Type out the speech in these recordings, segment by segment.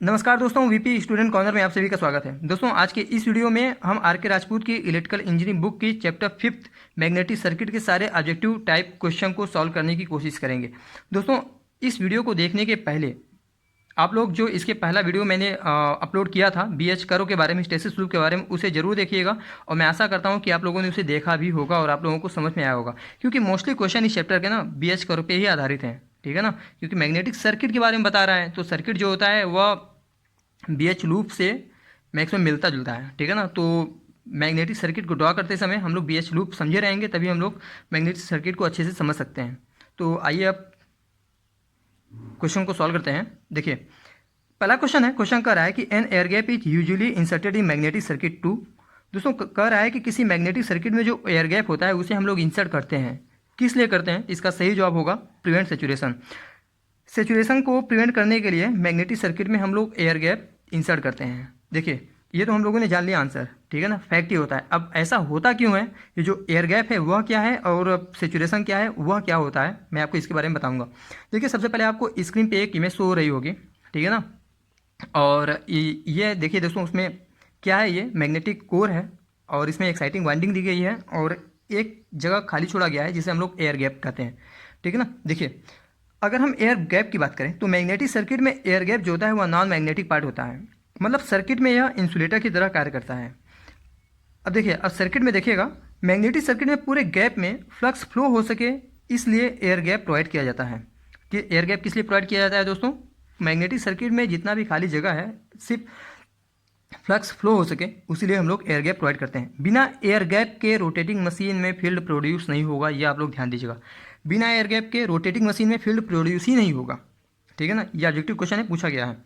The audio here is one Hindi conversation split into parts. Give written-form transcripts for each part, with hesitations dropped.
नमस्कार दोस्तों, वीपी स्टूडेंट कॉर्नर में आप सभी का स्वागत है। दोस्तों, आज के इस वीडियो में हम आर के राजपूत की इलेक्ट्रिकल इंजीनियरिंग बुक की चैप्टर 5 मैग्नेटिक सर्किट के सारे ऑब्जेक्टिव टाइप क्वेश्चन को सॉल्व करने की कोशिश करेंगे। दोस्तों, इस वीडियो को देखने के पहले आप लोग जो इसके पहला वीडियो मैंने अपलोड किया था BH करो के बारे में, हिस्टैरिसीस लूप के बारे में, उसे जरूर देखिएगा। और मैं आशा करता हूँ कि आप लोगों ने उसे देखा भी होगा और आप लोगों को समझ में आया होगा, क्योंकि मोस्टली क्वेश्चन इस चैप्टर के ना BH करो पे ही आधारित हैं। ठीक है ना, क्योंकि मैग्नेटिक सर्किट के बारे में बता रहा है, तो सर्किट जो होता है वह BH लूप से मैक्सिमम मिलता जुलता है। ठीक है ना, तो मैग्नेटिक सर्किट को ड्रॉ करते समय हम लोग BH लूप समझे रहेंगे, तभी हम लोग मैग्नेटिक सर्किट को अच्छे से समझ सकते हैं। तो आइए अब क्वेश्चन को सॉल्व करते हैं। देखिए, पहला क्वेश्चन है, क्वेश्चन कह रहा है कि an air gap is usually inserted in magnetic circuit to. दोस्तों, कह रहा है कि किसी मैग्नेटिक सर्किट में जो एयर गैप होता है उसे हम लोग इंसर्ट करते हैं। किस लिए करते हैं? इसका सही जवाब होगा प्रिवेंट सेचुरेशन। सेचुरेशन को प्रिवेंट करने के लिए मैग्नेटिक सर्किट में हम लोग एयर गैप इंसर्ट करते हैं। देखिए, ये तो हम लोगों ने जान लिया आंसर। ठीक है ना, फैक्ट ही होता है। अब ऐसा होता क्यों है, ये जो एयर गैप है वह क्या है और सेचुरेशन क्या है, वह क्या होता है, मैं आपको इसके बारे में बताऊंगा। देखिए, सबसे पहले आपको स्क्रीन पे एक इमेज शो हो रही होगी। ठीक है ना, और ये देखिए दोस्तों, उसमें क्या है, ये मैग्नेटिक कोर है और इसमें एक्साइटिंग वाइंडिंग दी गई है और एक जगह खाली छोड़ा गया है जिसे हम लोग एयर गैप कहते हैं। ठीक है ना, देखिए, अगर हम एयर गैप की बात करें तो मैग्नेटिक सर्किट में एयर गैप जो होता है वह नॉन मैग्नेटिक पार्ट होता है। मतलब सर्किट में यह इंसुलेटर की तरह कार्य करता है। अब देखिए, अब सर्किट में देखिएगा, मैग्नेटिक सर्किट में पूरे गैप में फ्लक्स फ्लो हो सके, इसलिए एयर गैप प्रोवाइड किया जाता है। कि एयर गैप किस लिए प्रोवाइड किया जाता है दोस्तों? मैग्नेटिक सर्किट में जितना भी खाली जगह है, सिर्फ फ्लक्स फ्लो हो सके, उसीलिए हम लोग एयर गैप प्रोवाइड करते हैं। बिना एयर गैप के रोटेटिंग मशीन में फील्ड प्रोड्यूस नहीं होगा, ये आप लोग ध्यान दीजिएगा। बिना एयर गैप के रोटेटिंग मशीन में फील्ड प्रोड्यूस ही नहीं होगा। ठीक है ना, ये ऑब्जेक्टिव क्वेश्चन है, पूछा गया है।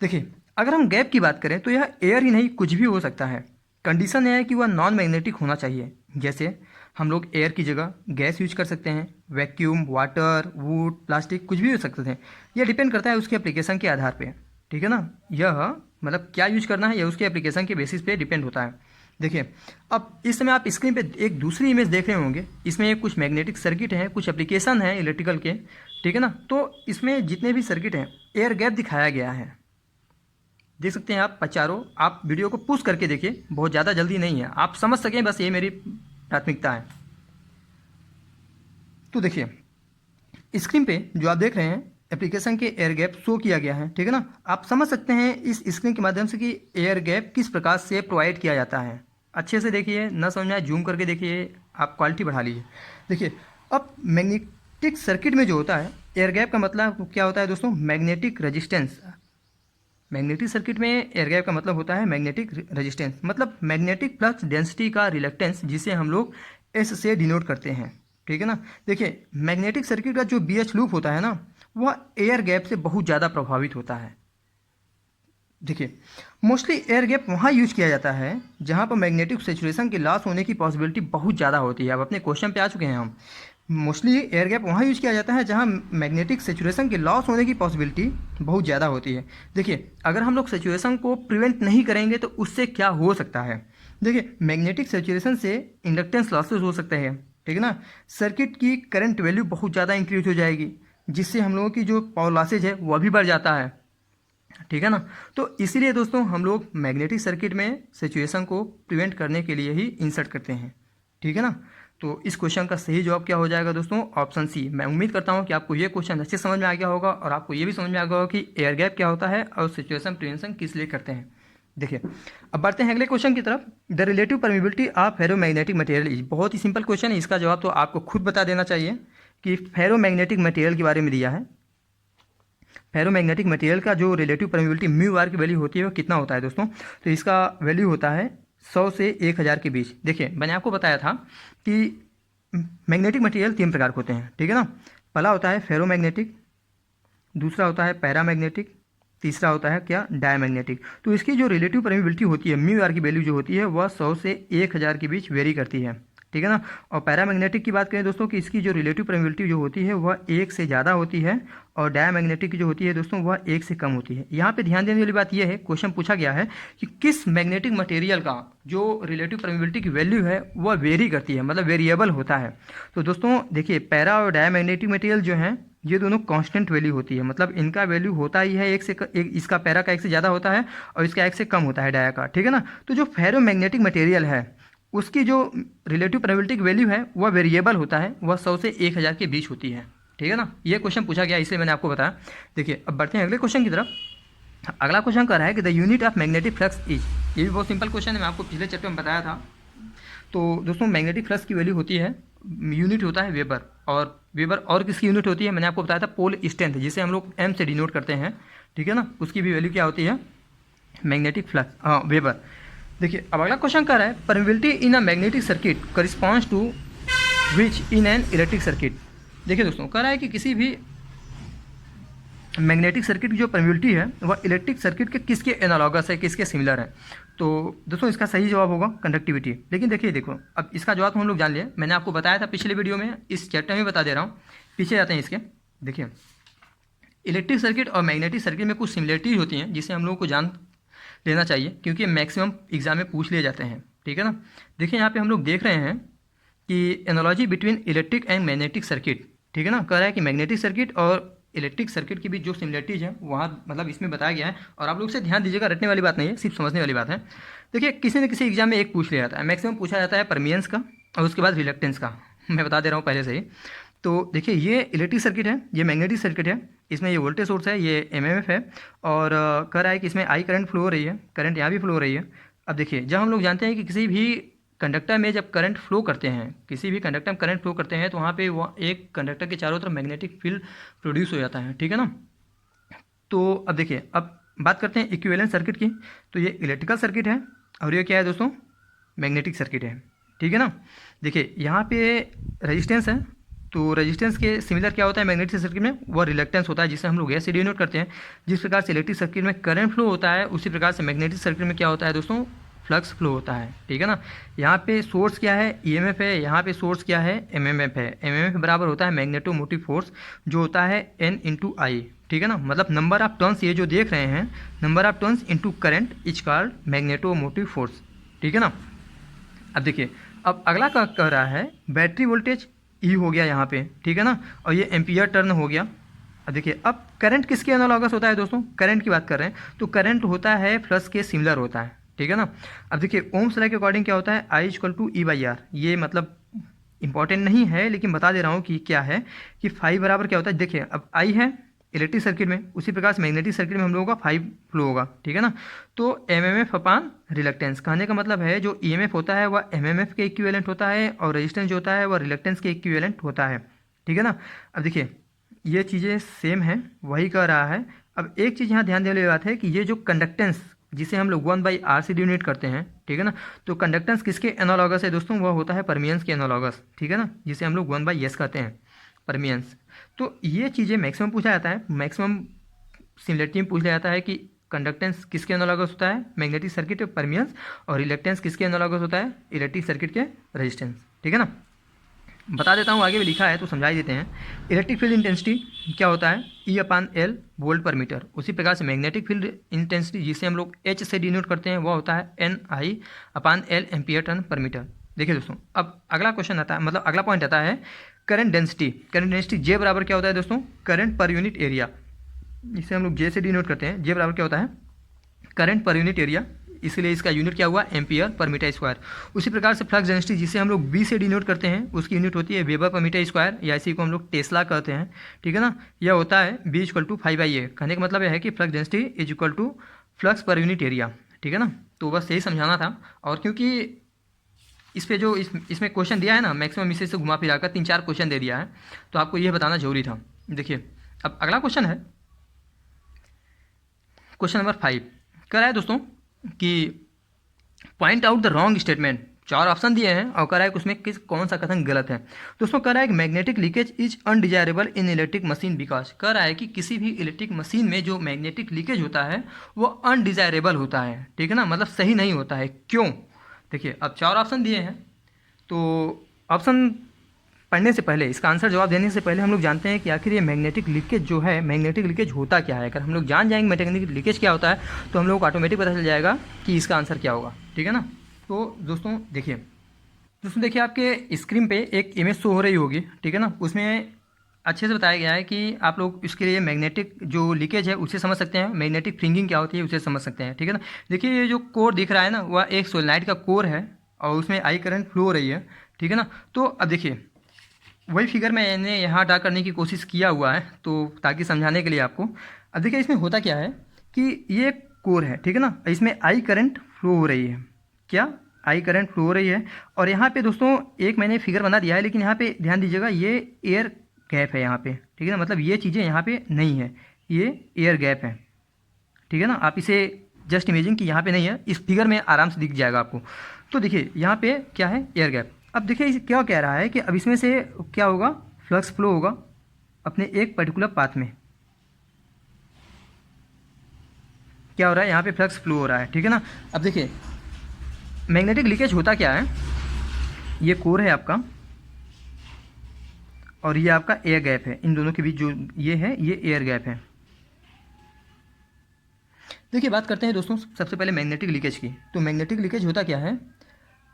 देखिए, अगर हम गैप की बात करें तो यह एयर ही नहीं कुछ भी हो सकता है। कंडीशन है कि वह नॉन मैग्नेटिक होना चाहिए। जैसे हम लोग एयर की जगह गैस यूज कर सकते हैं, वैक्यूम, वाटर, वुड, प्लास्टिक, कुछ भी हो सकते हैं। यह डिपेंड करता है उसके एप्लीकेशन के आधार पे। ठीक है ना, यह मतलब क्या यूज करना है, यह उसके एप्लीकेशन के बेसिस पे डिपेंड होता है। देखिए, अब इस समय आप स्क्रीन पे एक दूसरी इमेज देख रहे होंगे। इसमें कुछ मैग्नेटिक सर्किट है, कुछ एप्लीकेशन है इलेक्ट्रिकल के। ठीक है ना, तो इसमें जितने भी सर्किट हैं एयर गैप दिखाया गया है। देख सकते हैं आप चारों। आप वीडियो को पुश करके देखिए, बहुत ज़्यादा जल्दी नहीं है, आप समझ सकें, बस ये मेरी प्राथमिकता है। तो देखिए, स्क्रीन पे जो आप देख रहे हैं एप्लीकेशन के एयर गैप शो किया गया है। ठीक है ना, आप समझ सकते हैं इस स्क्रीन के माध्यम से कि एयर गैप किस प्रकार से प्रोवाइड किया जाता है। अच्छे से देखिए, न समझ में आए जूम करके देखिए, आप क्वालिटी बढ़ा लीजिए। देखिए, अब मैग्नेटिक सर्किट में जो होता है एयर गैप का मतलब क्या होता है दोस्तों? Magnetic resistance. मैग्नेटिक सर्किट में एयर गैप का मतलब होता है मैग्नेटिक रेजिस्टेंस, मतलब मैग्नेटिक फ्लक्स डेंसिटी का रिलक्टेंस, जिसे हम लोग एस से डिनोट करते हैं। ठीक है ना, देखिए, मैग्नेटिक सर्किट का जो BH लूप होता है ना, वह एयर गैप से बहुत ज़्यादा प्रभावित होता है। देखिए, मोस्टली एयर गैप वहाँ यूज किया जाता है जहाँ पर मैग्नेटिक सेचुरेशन के लॉस होने की पॉसिबिलिटी बहुत ज़्यादा होती है। अब अपने क्वेश्चन पे आ चुके हैं हम। मोस्टली एयर गैप वहाँ यूज किया जाता है जहाँ मैग्नेटिक सेचुरेशन के लॉस होने की पॉसिबिलिटी बहुत ज़्यादा होती है। देखिए, अगर हम लोग सेचुरेशन को प्रिवेंट नहीं करेंगे तो उससे क्या हो सकता है? देखिए, मैग्नेटिक सेचुरेशन से इंडक्टेंस लॉसेज हो सकते हैं। ठीक है ना, सर्किट की करंट वैल्यू बहुत ज़्यादा इंक्रीज हो जाएगी, जिससे हम लोगों की जो पावर लॉसेज है वह भी बढ़ जाता है। ठीक है ना, तो इसीलिए दोस्तों हम लोग मैग्नेटिक सर्किट में सिचुएशन को प्रिवेंट करने के लिए ही इंसर्ट करते हैं। ठीक है ना, तो इस क्वेश्चन का सही जवाब क्या हो जाएगा दोस्तों? Option C. मैं उम्मीद करता हूं कि आपको ये क्वेश्चन अच्छे समझ में आ गया होगा और आपको ये भी समझ में आ गया होगा कि एयर गैप क्या होता है और सिचुएशन प्रिवेंशन किस लिए करते हैं। देखिए, अब बढ़ते हैं अगले क्वेश्चन की तरफ। The relative permeability of ferromagnetic material is. बहुत ही सिंपल क्वेश्चन है, इसका जवाब तो आपको खुद बता देना चाहिए कि फेरोमैग्नेटिक मटेरियल के बारे में दिया है। फेरोमैग्नेटिक मटेरियल का जो रिलेटिव परमिबिलिटी म्यू आर की वैल्यू होती है वो कितना होता है दोस्तों? तो इसका वैल्यू होता है 100 से 1000 के बीच। देखिए, मैंने आपको बताया था कि मैग्नेटिक मटेरियल 3 प्रकार के होते हैं। ठीक है ना, पहला होता है फेरोमैग्नेटिक, दूसरा होता है पैरामैग्नेटिक, तीसरा होता है क्या? डायमैग्नेटिक। तो इसकी जो रिलेटिव परमिबिलिटी होती है म्यू आर की वैल्यू जो होती है वह 100 से 1000 के बीच वेरी करती है। ठीक है ना, और पैरामैग्नेटिक की बात करें दोस्तों कि इसकी जो रिलेटिव परमिबिलिटी जो होती है वह 1 से ज़्यादा होती है और डायमैग्नेटिक की जो होती है दोस्तों वह 1 से कम होती है। यहाँ पे ध्यान देने वाली बात यह है, क्वेश्चन पूछा गया है कि किस मैग्नेटिक मटेरियल का जो रिलेटिव परमिबिलिटी की वैल्यू है वह वेरी करती है, मतलब वेरिएबल होता है। तो दोस्तों देखिए, पैरा और डायमैग्नेटिक मटेरियल जो हैं ये दोनों कांस्टेंट वैल्यू होती है, मतलब इनका वैल्यू होता ही है एक से एक, इसका पैरा का एक से ज़्यादा होता है और इसका एक से कम होता है डाया का, ठीक है ना। तो जो फेरोमैग्नेटिक मटेरियल है उसकी जो रिलेटिव प्रोबेबिलिटी वैल्यू है वह वेरिएबल होता है, वह 100 से 1000 के बीच होती है, ठीक है ना। ये क्वेश्चन पूछा गया इसलिए मैंने आपको बताया। देखिए अब बढ़ते हैं अगले क्वेश्चन की तरफ। अगला क्वेश्चन कर रहा है कि the unit of magnetic flux is, ये भी बहुत सिंपल क्वेश्चन है, मैं आपको पिछले चैप्टर में बताया था। तो दोस्तों मैग्नेटिक फ्लक्स की वैल्यू होती है, यूनिट होता है वेबर, और वेबर और किसकी यूनिट होती है, मैंने आपको बताया था पोल स्ट्रेंथ, जिसे हम लोग एम से डिनोट करते हैं, ठीक है ना, उसकी भी वैल्यू क्या होती है, मैग्नेटिक फ्लक्स, हाँ वेबर। देखिए अब अगला क्वेश्चन कर रहा है permeability in a magnetic circuit corresponds to which in an electric circuit. देखिए दोस्तों कह रहा है कि किसी भी मैग्नेटिक सर्किट की जो परमिबिलिटी है वह इलेक्ट्रिक सर्किट के किसके एनालॉगस है, किसके सिमिलर है। तो दोस्तों इसका सही जवाब होगा कंडक्टिविटी। लेकिन देखिए देखो अब इसका जवाब तो हम लोग जान लिए, मैंने आपको बताया था पिछले वीडियो में, इस चैप्टर में बता दे रहा हूँ। पीछे जाते हैं इसके। देखिए इलेक्ट्रिक सर्किट और मैग्नेटिक सर्किट में कुछ सिमिलरिटीज होती हैं जिसे हम लोगों को जान लेना चाहिए, क्योंकि मैक्सिमम एग्जाम में पूछ लिए जाते हैं, ठीक है ना। देखिए यहाँ पे हम लोग देख रहे हैं कि analogy between electric and magnetic circuit, ठीक है ना, कह रहा है कि मैग्नेटिक सर्किट और इलेक्ट्रिक सर्किट की भी जो सिमिलरिटीज है वहाँ मतलब इसमें बताया गया है। और आप लोग से ध्यान दीजिएगा, रटने वाली बात नहीं है, सिर्फ समझने वाली बात है। देखिए किसी न किसी एग्जाम में एक पूछ लिया जाता है, मैक्सिमम पूछा जाता है परमियंस का और उसके बाद रिलक्टेंस का, मैं बता दे रहा हूँ पहले से ही। तो देखिए ये इलेक्ट्रिक सर्किट है, ये मैग्नेटिक सर्किट है, इसमें ये वोल्टेज सोर्स है, ये एमएमएफ है, और कह रहा है कि इसमें आई करंट फ्लो हो रही है, करंट यहाँ भी फ्लो हो रही है। अब देखिए जब हम लोग जानते हैं कि किसी भी कंडक्टर में जब करंट फ्लो करते हैं, किसी भी कंडक्टर में करंट फ्लो करते हैं तो वहाँ पे वो एक कंडक्टर के चारों तरफ मैग्नेटिक फील्ड प्रोड्यूस हो जाता है, ठीक है ना। तो अब देखिए अब बात करते हैं इक्विवेलेंट सर्किट की। तो ये इलेक्ट्रिकल सर्किट है और ये क्या है दोस्तों, मैग्नेटिक सर्किट है, ठीक है ना। देखिए यहाँ पे रेजिस्टेंस है, तो रेजिस्टेंस के सिमिलर क्या होता है मैग्नेटिक सर्किट में, वह रिलक्टेंस होता है, जिसे हम लोग ऐसे डिनोट करते हैं। जिस प्रकार से इलेक्ट्रिक सर्किट में करंट फ्लो होता है उसी प्रकार से मैग्नेटिक सर्किट में क्या होता है दोस्तों, फ्लक्स फ्लो होता है, ठीक है ना। यहाँ पे सोर्स क्या है, ईएमएफ है, यहाँ पे सोर्स क्या है, एमएमएफ है। एमएमएफ बराबर होता है मैग्नेटोमोटिव फोर्स, जो होता है N इंटू आई, ठीक है ना। मतलब नंबर ऑफ टर्न्स ये जो देख रहे हैं, number of turns into current is called magnetomotive force, ठीक है ना। अब देखिए अब अगला क्या कह रहा है, बैटरी वोल्टेज ई हो गया यहाँ पे, ठीक है ना, और ये एम्पियर टर्न हो गया। अब देखिए अब करंट किसके एनालॉगस होता है दोस्तों, करंट की बात कर रहे हैं, तो करंट होता है फ्लक्स के सिमिलर होता है, ठीक है ना। अब देखिए ओम्स लॉ के अकॉर्डिंग क्या होता है, I equal to E by R. ये मतलब इंपॉर्टेंट नहीं है लेकिन बता दे रहा हूँ कि क्या है, कि फाइव बराबर क्या होता है। देखिए अब आई है इलेक्ट्रिक सर्किट में, उसी प्रकार से मैग्नेटिक सर्किट में हम लोगों का फाइव फ्लो होगा, ठीक है ना। तो एमएमएफ अपान रिलक्टेंस, कहने का मतलब है जो ईएमएफ होता है वह एमएमएफ के इक्विवेलेंट होता है और रेजिस्टेंस जो होता है वह रिलक्टेंस के इक्विवेलेंट होता है, ठीक है ना। अब देखिए ये चीज़ें सेम हैं, वही कह रहा है। अब एक चीज़ यहाँ ध्यान देने वाली बात है कि ये जो कंडक्टेंस जिसे हम लोग 1/r से डिनोट करते हैं, ठीक है ना, तो कंडक्टेंस किसके एनालॉगस है दोस्तों, वह होता है परमियंस के एनालॉगस, ठीक है ना, जिसे हम लोग 1/s कहते हैं, परमियंस। तो ये चीज़ें मैक्सिमम पूछा जाता है, मैक्सिमम सिमिलरिटी में पूछ लिया जाता है कि कंडक्टेंस किसके एनालॉगस होता है, मैग्नेटिक सर्किट के परमियंस, और रिलक्टेंस किसके एनालॉगस होता है, इलेक्ट्रिक सर्किट के रेजिस्टेंस, ठीक है ना। बता देता हूँ, आगे भी लिखा है तो समझा ही देते हैं। इलेक्ट्रिक फील्ड इंटेंसिटी क्या होता है, ई अपान एल वोल्ट पर मीटर। उसी प्रकार से मैग्नेटिक फील्ड इंटेंसिटी जिसे हम लोग एच से डिनोट करते हैं वह होता है एन आई अपान एल एम्पियर टर्न पर मीटर। देखिए दोस्तों अब अगला क्वेश्चन आता है, मतलब अगला पॉइंट आता है करंट डेंसिटी। करंट डेंसिटी जे बराबर क्या होता है दोस्तों, करंट पर यूनिट एरिया, जिसे हम लोग जे से डिनोट करते हैं। जे बराबर क्या होता है, करंट पर यूनिट एरिया, इसलिए इसका यूनिट क्या हुआ, एम्पियर पर मीटर स्क्वायर। उसी प्रकार से फ्लक्स डेंसिटी जिसे हम लोग बी से डिनोट करते हैं उसकी यूनिट होती है वेबर पर मीटर स्क्वायर, या इसी को हम लोग टेस्ला कहते हैं, ठीक है ना। यह होता है बी इक्वल टू 5/a। कहने का मतलब यह है कि flux density is equal to flux per unit area, ठीक है ना। तो बस यही समझाना था। और क्योंकि इस पे जो इसमें क्वेश्चन दिया है ना, मैक्सिमम इसे से घुमा फिरा कर 3-4 क्वेश्चन दे दिया है, तो आपको यह बताना जरूरी था। देखिए अब अगला क्वेश्चन है क्वेश्चन नंबर 5। कह रहा है दोस्तों कि point out the wrong statement. 4 option दिए हैं और कह रहा है कि उसमें कौन सा कथन गलत है। दोस्तों कह रहा है कि magnetic leakage is undesirable in electric machine because. कह रहा है कि किसी भी इलेक्ट्रिक मशीन में जो मैग्नेटिक लीकेज होता है वो अनडिजायरेबल होता है, ठीक है ना, मतलब सही नहीं होता है। क्यों, देखिए अब 4 ऑप्शन दिए हैं, तो ऑप्शन पढ़ने से पहले, इसका आंसर जवाब देने से पहले हम लोग जानते हैं कि आखिर ये मैग्नेटिक लीकेज जो है, मैग्नेटिक लीकेज होता क्या है। अगर हम लोग जान जाएंगे मैग्नेटिक लीकेज क्या होता है तो हम लोग को ऑटोमेटिक पता चल जाएगा कि इसका आंसर क्या होगा, ठीक है ना। तो दोस्तों देखिए आपके स्क्रीन पे एक इमेज शो हो रही होगी, ठीक है ना। उसमें अच्छे से बताया गया है कि आप लोग इसके लिए मैग्नेटिक जो लीकेज है उसे समझ सकते हैं, मैग्नेटिक फ्रिंगिंग क्या होती है उसे समझ सकते हैं, ठीक है ना। देखिए ये जो कोर दिख रहा है ना वह एक सोलेनाइड का कोर है और उसमें आई करंट फ्लो हो रही है, ठीक है ना। तो अब देखिए वही फिगर मैंने यहाँ ड्रा करने की कोशिश किया हुआ है तो ताकि समझाने के लिए आपको। अब देखिए इसमें होता क्या है कि ये कोर है, ठीक है ना, इसमें आई करंट फ्लो हो रही है, क्या आई करंट फ्लो हो रही है। और यहाँ पे दोस्तों एक मैंने फिगर बना दिया है, लेकिन यहाँ पे ध्यान दीजिएगा ये एयर गैप है यहाँ पे, ठीक है ना, मतलब ये चीज़ें यहाँ पे नहीं है, ये एयर गैप है, ठीक है ना। आप इसे जस्ट इमेजिन कि यहाँ पे नहीं है, इस फिगर में आराम से दिख जाएगा आपको। तो देखिए यहाँ पे क्या है, एयर गैप। अब देखिए क्या कह रहा है कि अब इसमें से क्या होगा, फ्लक्स फ्लो होगा अपने एक पर्टिकुलर पाथ में। क्या हो रहा है, यहाँ पे फ्लक्स फ्लो हो रहा है, ठीक है ना। अब देखिए मैग्नेटिक लीकेज होता क्या है, ये कोर है आपका और ये आपका एयर गैप है, इन दोनों के बीच जो ये है ये एयर गैप है। देखिए बात करते हैं दोस्तों सबसे पहले मैग्नेटिक लीकेज की। तो मैग्नेटिक लीकेज होता क्या है,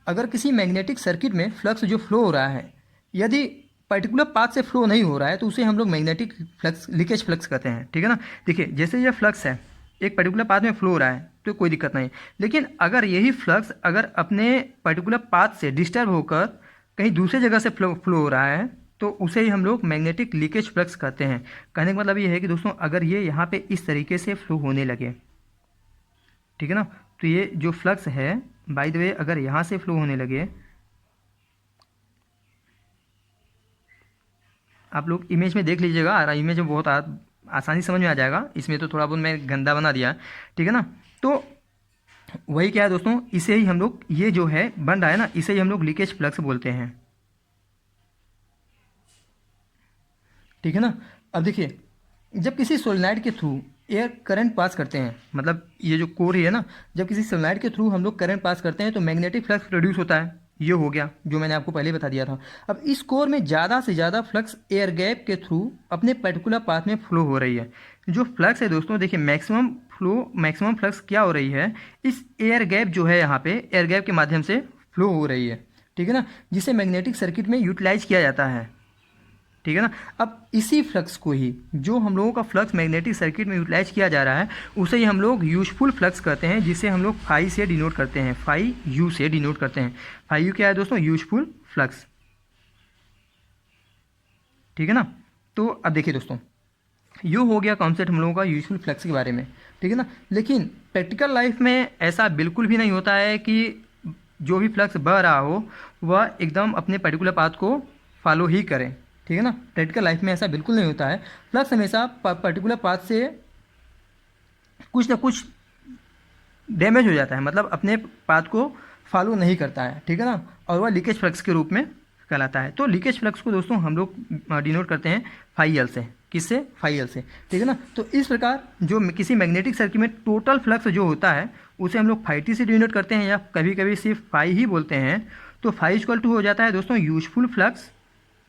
अगर किसी मैग्नेटिक सर्किट में फ्लक्स जो फ्लो हो रहा है यदि पर्टिकुलर पाथ से फ्लो नहीं हो रहा है तो उसे हम लोग मैग्नेटिक फ्लक्स लीकेज फ्लक्स कहते हैं, ठीक है ना। देखिए जैसे ये फ्लक्स है एक पर्टिकुलर पाथ में फ्लो हो रहा है तो कोई दिक्कत नहीं, लेकिन अगर यही फ्लक्स अगर अपने पर्टिकुलर पाथ से डिस्टर्ब होकर कहीं दूसरे जगह से फ्लो हो रहा है तो उसे ही हम लोग मैग्नेटिक लीकेज फ्लक्स कहते हैं। कहने का मतलब ये है कि दोस्तों अगर ये यहाँ पे इस तरीके से फ्लो होने लगे, ठीक है ना, तो ये जो फ्लक्स है बाय द वे अगर यहाँ से फ्लो होने लगे, आप लोग इमेज में देख लीजिएगा, इमेज में बहुत आसानी समझ में आ जाएगा, इसमें तो थोड़ा बहुत मैं गंदा बना दिया, ठीक है ना। तो वही क्या है दोस्तों, इसे ही हम लोग ये जो है बन रहा है ना इसे ही हम लोग लीकेज फ्लक्स बोलते हैं, ठीक है ना। अब देखिए जब किसी सोलेनाइड के थ्रू एयर करंट पास करते हैं, मतलब ये जो कोर है ना, जब किसी सोलेनाइड के थ्रू हम लोग करंट पास करते हैं तो मैग्नेटिक फ्लक्स प्रोड्यूस होता है, ये हो गया जो मैंने आपको पहले बता दिया था। अब इस कोर में ज़्यादा से ज़्यादा फ्लक्स एयर गैप के थ्रू अपने पर्टिकुलर पाथ में फ्लो हो रही है। जो फ्लक्स है दोस्तों देखिए मैक्सिमम फ्लक्स क्या हो रही है, इस एयर गैप जो है यहाँ पे एयर गैप के माध्यम से फ्लो हो रही है, ठीक है ना, जिसे मैग्नेटिक सर्किट में यूटिलाइज किया जाता है, ठीक है ना। अब इसी फ्लक्स को ही जो हम लोगों का फ्लक्स मैग्नेटिक सर्किट में यूटिलाइज किया जा रहा है उसे ही हम लोग यूजफुल फ्लक्स कहते हैं, जिसे हम लोग फाई से डिनोट करते हैं, फाई यू से डिनोट करते हैं। फाई यू क्या है दोस्तों, यूजफुल फ्लक्स, ठीक है ना। तो अब देखिए दोस्तों यू हो गया कॉन्सेप्ट हम लोगों का यूजफुल फ्लक्स के बारे में, ठीक है ना। लेकिन प्रैक्टिकल लाइफ में ऐसा बिल्कुल भी नहीं होता है कि जो भी फ्लक्स बह रहा हो वह एकदम अपने पर्टिकुलर पाथ को फॉलो ही करें, ठीक है ना। प्रैक्टिकल लाइफ में ऐसा बिल्कुल नहीं होता है, फ्लक्स हमेशा पर्टिकुलर पाथ से कुछ ना कुछ डैमेज हो जाता है, मतलब अपने पाथ को फॉलो नहीं करता है, ठीक है ना, और वह लीकेज फ्लक्स के रूप में कहलाता है। तो लीकेज फ्लक्स को दोस्तों हम लोग डिनोट करते हैं फाई एल से, किससे, फाई एल से, ठीक है ना। तो इस प्रकार जो किसी मैग्नेटिक सर्किट में टोटल फ्लक्स जो होता है उसे हम लोग फाई टी से डिनोट करते हैं या कभी कभी सिर्फ फाई ही बोलते हैं। तो फाई इक्वल टू हो जाता है दोस्तों useful flux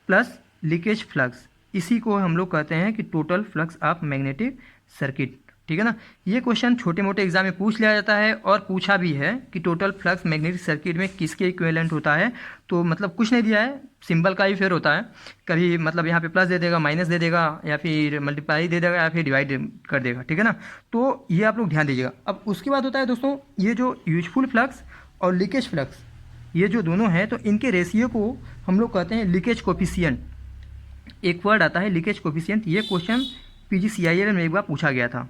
plus leakage flux, इसी को हम लोग कहते हैं कि total flux of magnetic circuit, ठीक है ना। ये क्वेश्चन छोटे मोटे एग्जाम में पूछ लिया जाता है और पूछा भी है कि टोटल फ्लक्स मैग्नेटिक सर्किट में किसके इक्विवेलेंट होता है, तो मतलब कुछ नहीं दिया है, सिंबल का ही फेर होता है, कभी मतलब यहाँ पे प्लस दे देगा, माइनस दे देगा, या फिर मल्टीप्लाई दे देगा, या फिर डिवाइड कर देगा, ठीक है ना। तो ये आप लोग ध्यान दीजिएगा। अब उसके बाद होता है दोस्तों ये जो यूजफुल फ्लक्स और लीकेज फ्लक्स ये जो दोनों हैं तो इनके रेशियो को हम लोग कहते हैं लीकेज कोफिशिएंट। एक वर्ड आता है लीकेज कोफिशिएंट, ये क्वेश्चन PGCIL में एक बार पूछा गया था।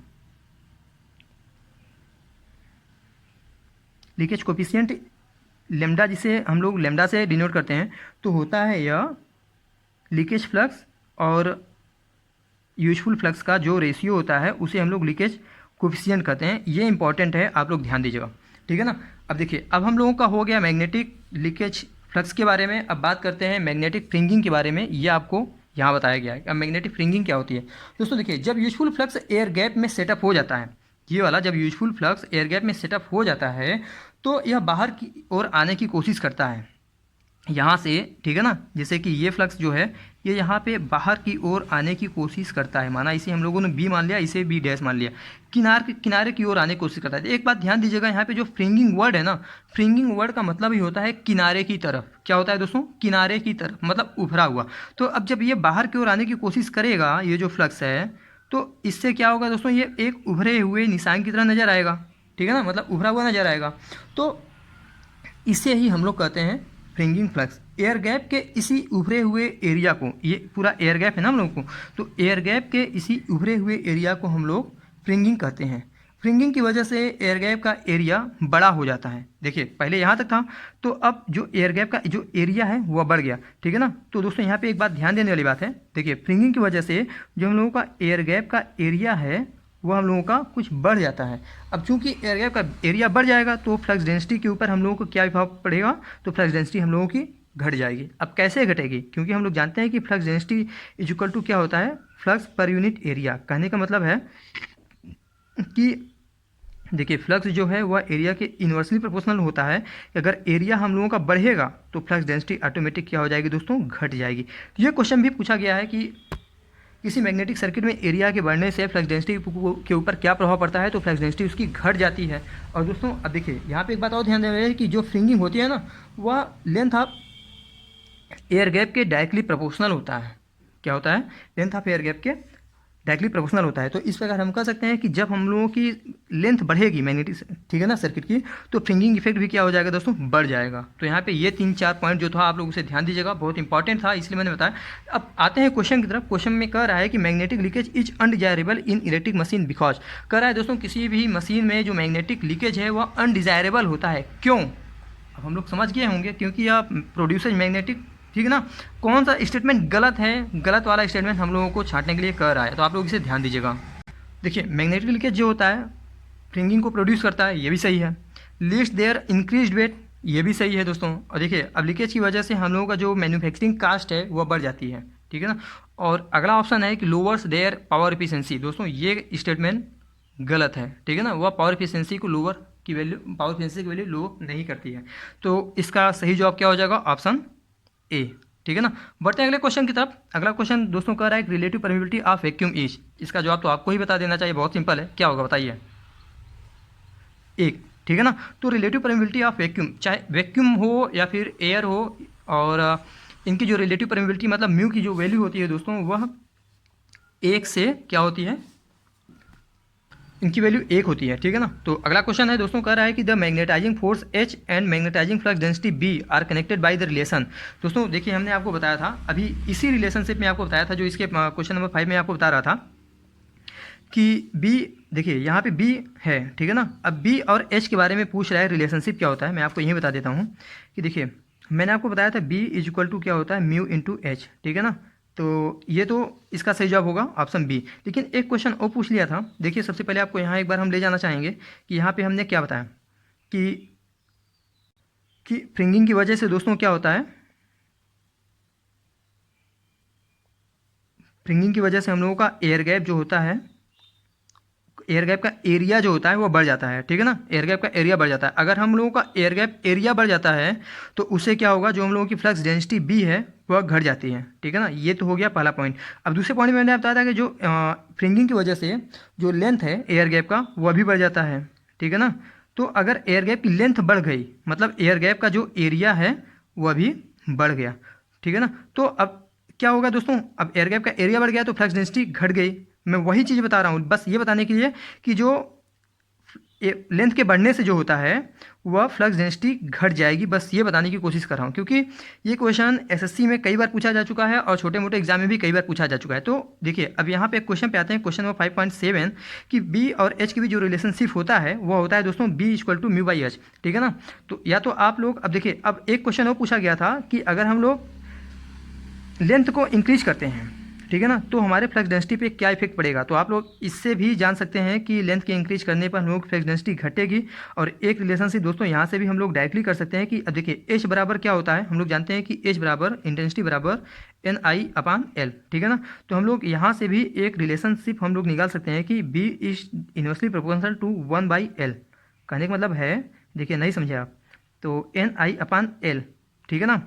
लीकेज कोफिशिएंट लेमडा, जिसे हम लोग लेमडा से डिनोट करते हैं, तो होता है यह लीकेज फ्लक्स और यूजफुल फ्लक्स का जो रेशियो होता है उसे हम लोग लीकेज कोफिशिएंट कहते हैं। ये इंपॉर्टेंट है, आप लोग ध्यान दीजिएगा, ठीक है ना। अब देखिए अब हम लोगों का हो गया मैग्नेटिक लीकेज फ्लक्स के बारे में। अब बात करते हैं मैग्नेटिक फ्रिंगिंग के बारे में, ये आपको यहाँ बताया गया है। अब मैग्नेटिक फ्रिंगिंग क्या होती है दोस्तों, देखिए जब यूजफुल फ्लक्स एयर गैप में सेटअप हो जाता है, ये वाला जब यूजफुल फ्लक्स एयर गैप में सेटअप हो जाता है तो यह बाहर की ओर आने की कोशिश करता है, यहाँ से, ठीक है ना, जैसे कि ये फ्लक्स जो है ये यहाँ पे बाहर की ओर आने की कोशिश करता है, माना इसे हम लोगों ने बी मान लिया, इसे बी डैश मान लिया, किनारे की ओर आने की कोशिश करता है। तो एक बात ध्यान दीजिएगा, यहाँ पे जो फ्रिंगिंग वर्ड है ना, फ्रिंगिंग वर्ड का मतलब ही होता है किनारे की तरफ। क्या होता है दोस्तों? किनारे की तरफ, मतलब उभरा हुआ। तो अब जब ये बाहर की ओर आने की कोशिश करेगा, ये जो फ्लक्स है, तो इससे क्या होगा दोस्तों, ये एक उभरे हुए निशान की तरह नजर आएगा, ठीक है ना, मतलब उभरा हुआ नजर आएगा। तो इसे ही हम लोग कहते हैं फ्रिंगिंग फ्लक्स। एयर गैप के इसी उभरे हुए एरिया को, ये पूरा एयर गैप है ना हम लोग को, तो एयर गैप के इसी उभरे हुए एरिया को हम लोग फ्रिंगिंग कहते हैं। फ्रिंगिंग की वजह से एयर गैप का एरिया बड़ा हो जाता है। देखिए पहले यहाँ तक था, तो अब जो एयर गैप का जो एरिया है वह बढ़ गया, ठीक है ना। तो दोस्तों यहाँ पे एक बात ध्यान देने वाली बात है, देखिए फ्रिंगिंग की वजह से जो हम लोगों का एयर गैप का एरिया है वो हम लोगों का कुछ बढ़ जाता है। अब चूंकि एयर गैप का एरिया बढ़ जाएगा तो फ्लक्स डेंसिटी के ऊपर हम लोगों को क्या प्रभाव पड़ेगा, तो फ्लक्स डेंसिटी हम लोगों की घट जाएगी। अब कैसे घटेगी? क्योंकि हम लोग जानते हैं कि flux density is equal to क्या होता है, फ्लक्स पर यूनिट एरिया। कहने का मतलब है कि देखिए फ्लक्स जो है वह एरिया के इन्वर्सली प्रोपोर्शनल होता है। अगर एरिया हम लोगों का बढ़ेगा तो फ्लक्स डेंसिटी ऑटोमेटिक क्या हो जाएगी दोस्तों, घट जाएगी। तो ये क्वेश्चन भी पूछा गया है कि किसी मैग्नेटिक सर्किट में एरिया के बढ़ने से फ्लक्स डेंसिटी के ऊपर क्या प्रभाव पड़ता है, तो फ्लक्स डेंसिटी उसकी घट जाती है। और दोस्तों अब देखिए यहाँ पे एक बात और ध्यान देना है कि जो फ्रिंगिंग होती है ना, वह लेंथ ऑफ एयर गैप के डायरेक्टली प्रोपोर्शनल होता है। क्या होता है? लेंथ ऑफ एयर गैप के डायरेक्टली प्रोपोर्शनल होता है। तो इस प्रकार हम कह सकते हैं कि जब हम लोगों की लेंथ बढ़ेगी मैग्नेटिक, ठीक है ना, सर्किट की, तो फ्रिंगिंग इफेक्ट भी क्या हो जाएगा दोस्तों, बढ़ जाएगा। तो यहाँ पे ये 3-4 पॉइंट जो था आप लोग उसे ध्यान दीजिएगा, बहुत इंपॉर्टेंट था इसलिए मैंने बताया। अब आते हैं क्वेश्चन की तरफ। क्वेश्चन में कह रहा है कि magnetic leakage is undesirable in electric machine because, कह रहा है दोस्तों किसी भी मशीन में जो मैग्नेटिक लीकेज है वह अनडिजायरेबल होता है। क्यों? अब हम लोग समझ गए होंगे, क्योंकि यह प्रोड्यूसर मैग्नेटिक, ठीक है ना। कौन सा स्टेटमेंट गलत है? गलत वाला स्टेटमेंट हम लोगों को छांटने के लिए कह रहा है, तो आप लोग इसे ध्यान दीजिएगा। देखिए मैग्नेटिक लीकेज जो होता है फ्रिंगिंग को प्रोड्यूस करता है, ये भी सही है। लीस्ट देयर इंक्रीज्ड वेट, ये भी सही है दोस्तों। और देखिए अब लीकेज की वजह से हम लोगों का जो मैन्युफैक्चरिंग कास्ट है वह बढ़ जाती है, ठीक है ना। और अगला ऑप्शन है कि लोअर्स देयर पावर एफिशिएंसी, दोस्तों ये स्टेटमेंट गलत है, ठीक है ना। वह पावर एफिशिएंसी को लोअर की वैल्यू, पावर एफिशिएंसी की वैल्यू लो नहीं करती है। तो इसका सही जवाब क्या हो जाएगा, ऑप्शन ए, ठीक है ना। बढ़ते हैं अगले क्वेश्चन की तरफ। अगला क्वेश्चन दोस्तों कह रहा है relative permeability of vacuum is, इसका जवाब तो आपको ही बता देना चाहिए, बहुत सिंपल है। क्या होगा बताइए? एक, ठीक है ना। तो रिलेटिव परमिबिलिटी ऑफ वैक्यूम, चाहे वैक्यूम हो या फिर एयर हो, और इनकी जो रिलेटिव परमिबिलिटी मतलब म्यू की जो वैल्यू होती है दोस्तों, वह 1 से क्या होती है, इनकी वैल्यू 1 होती है, ठीक है ना। तो अगला क्वेश्चन है दोस्तों, कह रहा है कि the magnetising force H and magnetising flux density B are connected by the relation. दोस्तों देखिए हमने आपको बताया था, अभी इसी रिलेशनशिप में आपको बताया था, जो इसके क्वेश्चन नंबर 5 में आपको बता रहा था कि B, देखिए यहाँ पे B है, ठीक है ना। अब B और H के बारे में पूछ रहा है, रिलेशनशिप क्या होता है, मैं आपको यही बता देता हूँ कि देखिए मैंने आपको बताया था B इज इक्वल टू क्या होता है, म्यू इंटू H, ठीक है ना। तो ये तो इसका सही जवाब होगा ऑप्शन बी। लेकिन एक क्वेश्चन और पूछ लिया था, देखिए सबसे पहले आपको यहाँ एक बार हम ले जाना चाहेंगे कि यहाँ पे हमने क्या बताया कि फ्रिंगिंग की वजह से दोस्तों क्या होता है, फ्रिंगिंग की वजह से हम लोगों का एयर गैप जो होता है, एयर गैप का एरिया जो होता है वो बढ़ जाता है, ठीक है ना। एयर गैप का एरिया बढ़ जाता है। अगर हम लोगों का एयर गैप एरिया बढ़ जाता है तो उससे क्या होगा, जो हम लोगों की फ्लक्स डेंसिटी बी है वह घट जाती है, ठीक है ना। ये तो हो गया पहला पॉइंट। अब दूसरे पॉइंट में मैंने बताया था कि जो फ्रिंगिंग की वजह से जो लेंथ है एयर गैप का वह भी बढ़ जाता है, ठीक है ना। तो अगर एयर गैप की लेंथ बढ़ गई मतलब एयर गैप का जो एरिया है वह भी बढ़ गया, ठीक है ना। तो अब क्या होगा दोस्तों, अब एयर गैप का एरिया बढ़ गया तो फ्लक्स डेंसिटी घट गई। मैं वही चीज़ बता रहा हूँ, बस ये बताने के लिए कि जो लेंथ के बढ़ने से जो होता है वह फ्लक्स डेंसिटी घट जाएगी, बस ये बताने की कोशिश कर रहा हूँ। क्योंकि ये क्वेश्चन एसएससी में कई बार पूछा जा चुका है और छोटे मोटे एग्जाम में भी कई बार पूछा जा चुका है। तो देखिए अब यहाँ पे एक क्वेश्चन पे आते हैं, क्वेश्चन नंबर 5.7 कि बी और एच के भी जो रिलेशनशिप होता है वो होता है दोस्तों B equal to mu by H, ठीक है ना। तो या तो आप लोग, अब देखिए अब एक क्वेश्चन और पूछा गया था कि अगर हम लोग लेंथ को इंक्रीज करते हैं, ठीक है ना, तो हमारे फ्लक्स डेंसिटी पे क्या इफेक्ट पड़ेगा। तो आप लोग इससे भी जान सकते हैं कि लेंथ के इंक्रीज करने पर हम लोग फ्लक्स डेंसिटी घटेगी। और एक रिलेशनशिप दोस्तों यहाँ से भी हम लोग डायरेक्टली कर सकते हैं कि अब देखिए एच बराबर क्या होता है, हम लोग जानते हैं कि एच बराबर इंटेंसिटी बराबर NI/L, ठीक है ना। तो हम लोग यहाँ से भी एक रिलेशनशिप हम लोग निकाल सकते हैं कि B is inversely proportional to 1/L। कहने का मतलब है, देखिए नहीं समझे आप, तो NI/L, ठीक है ना।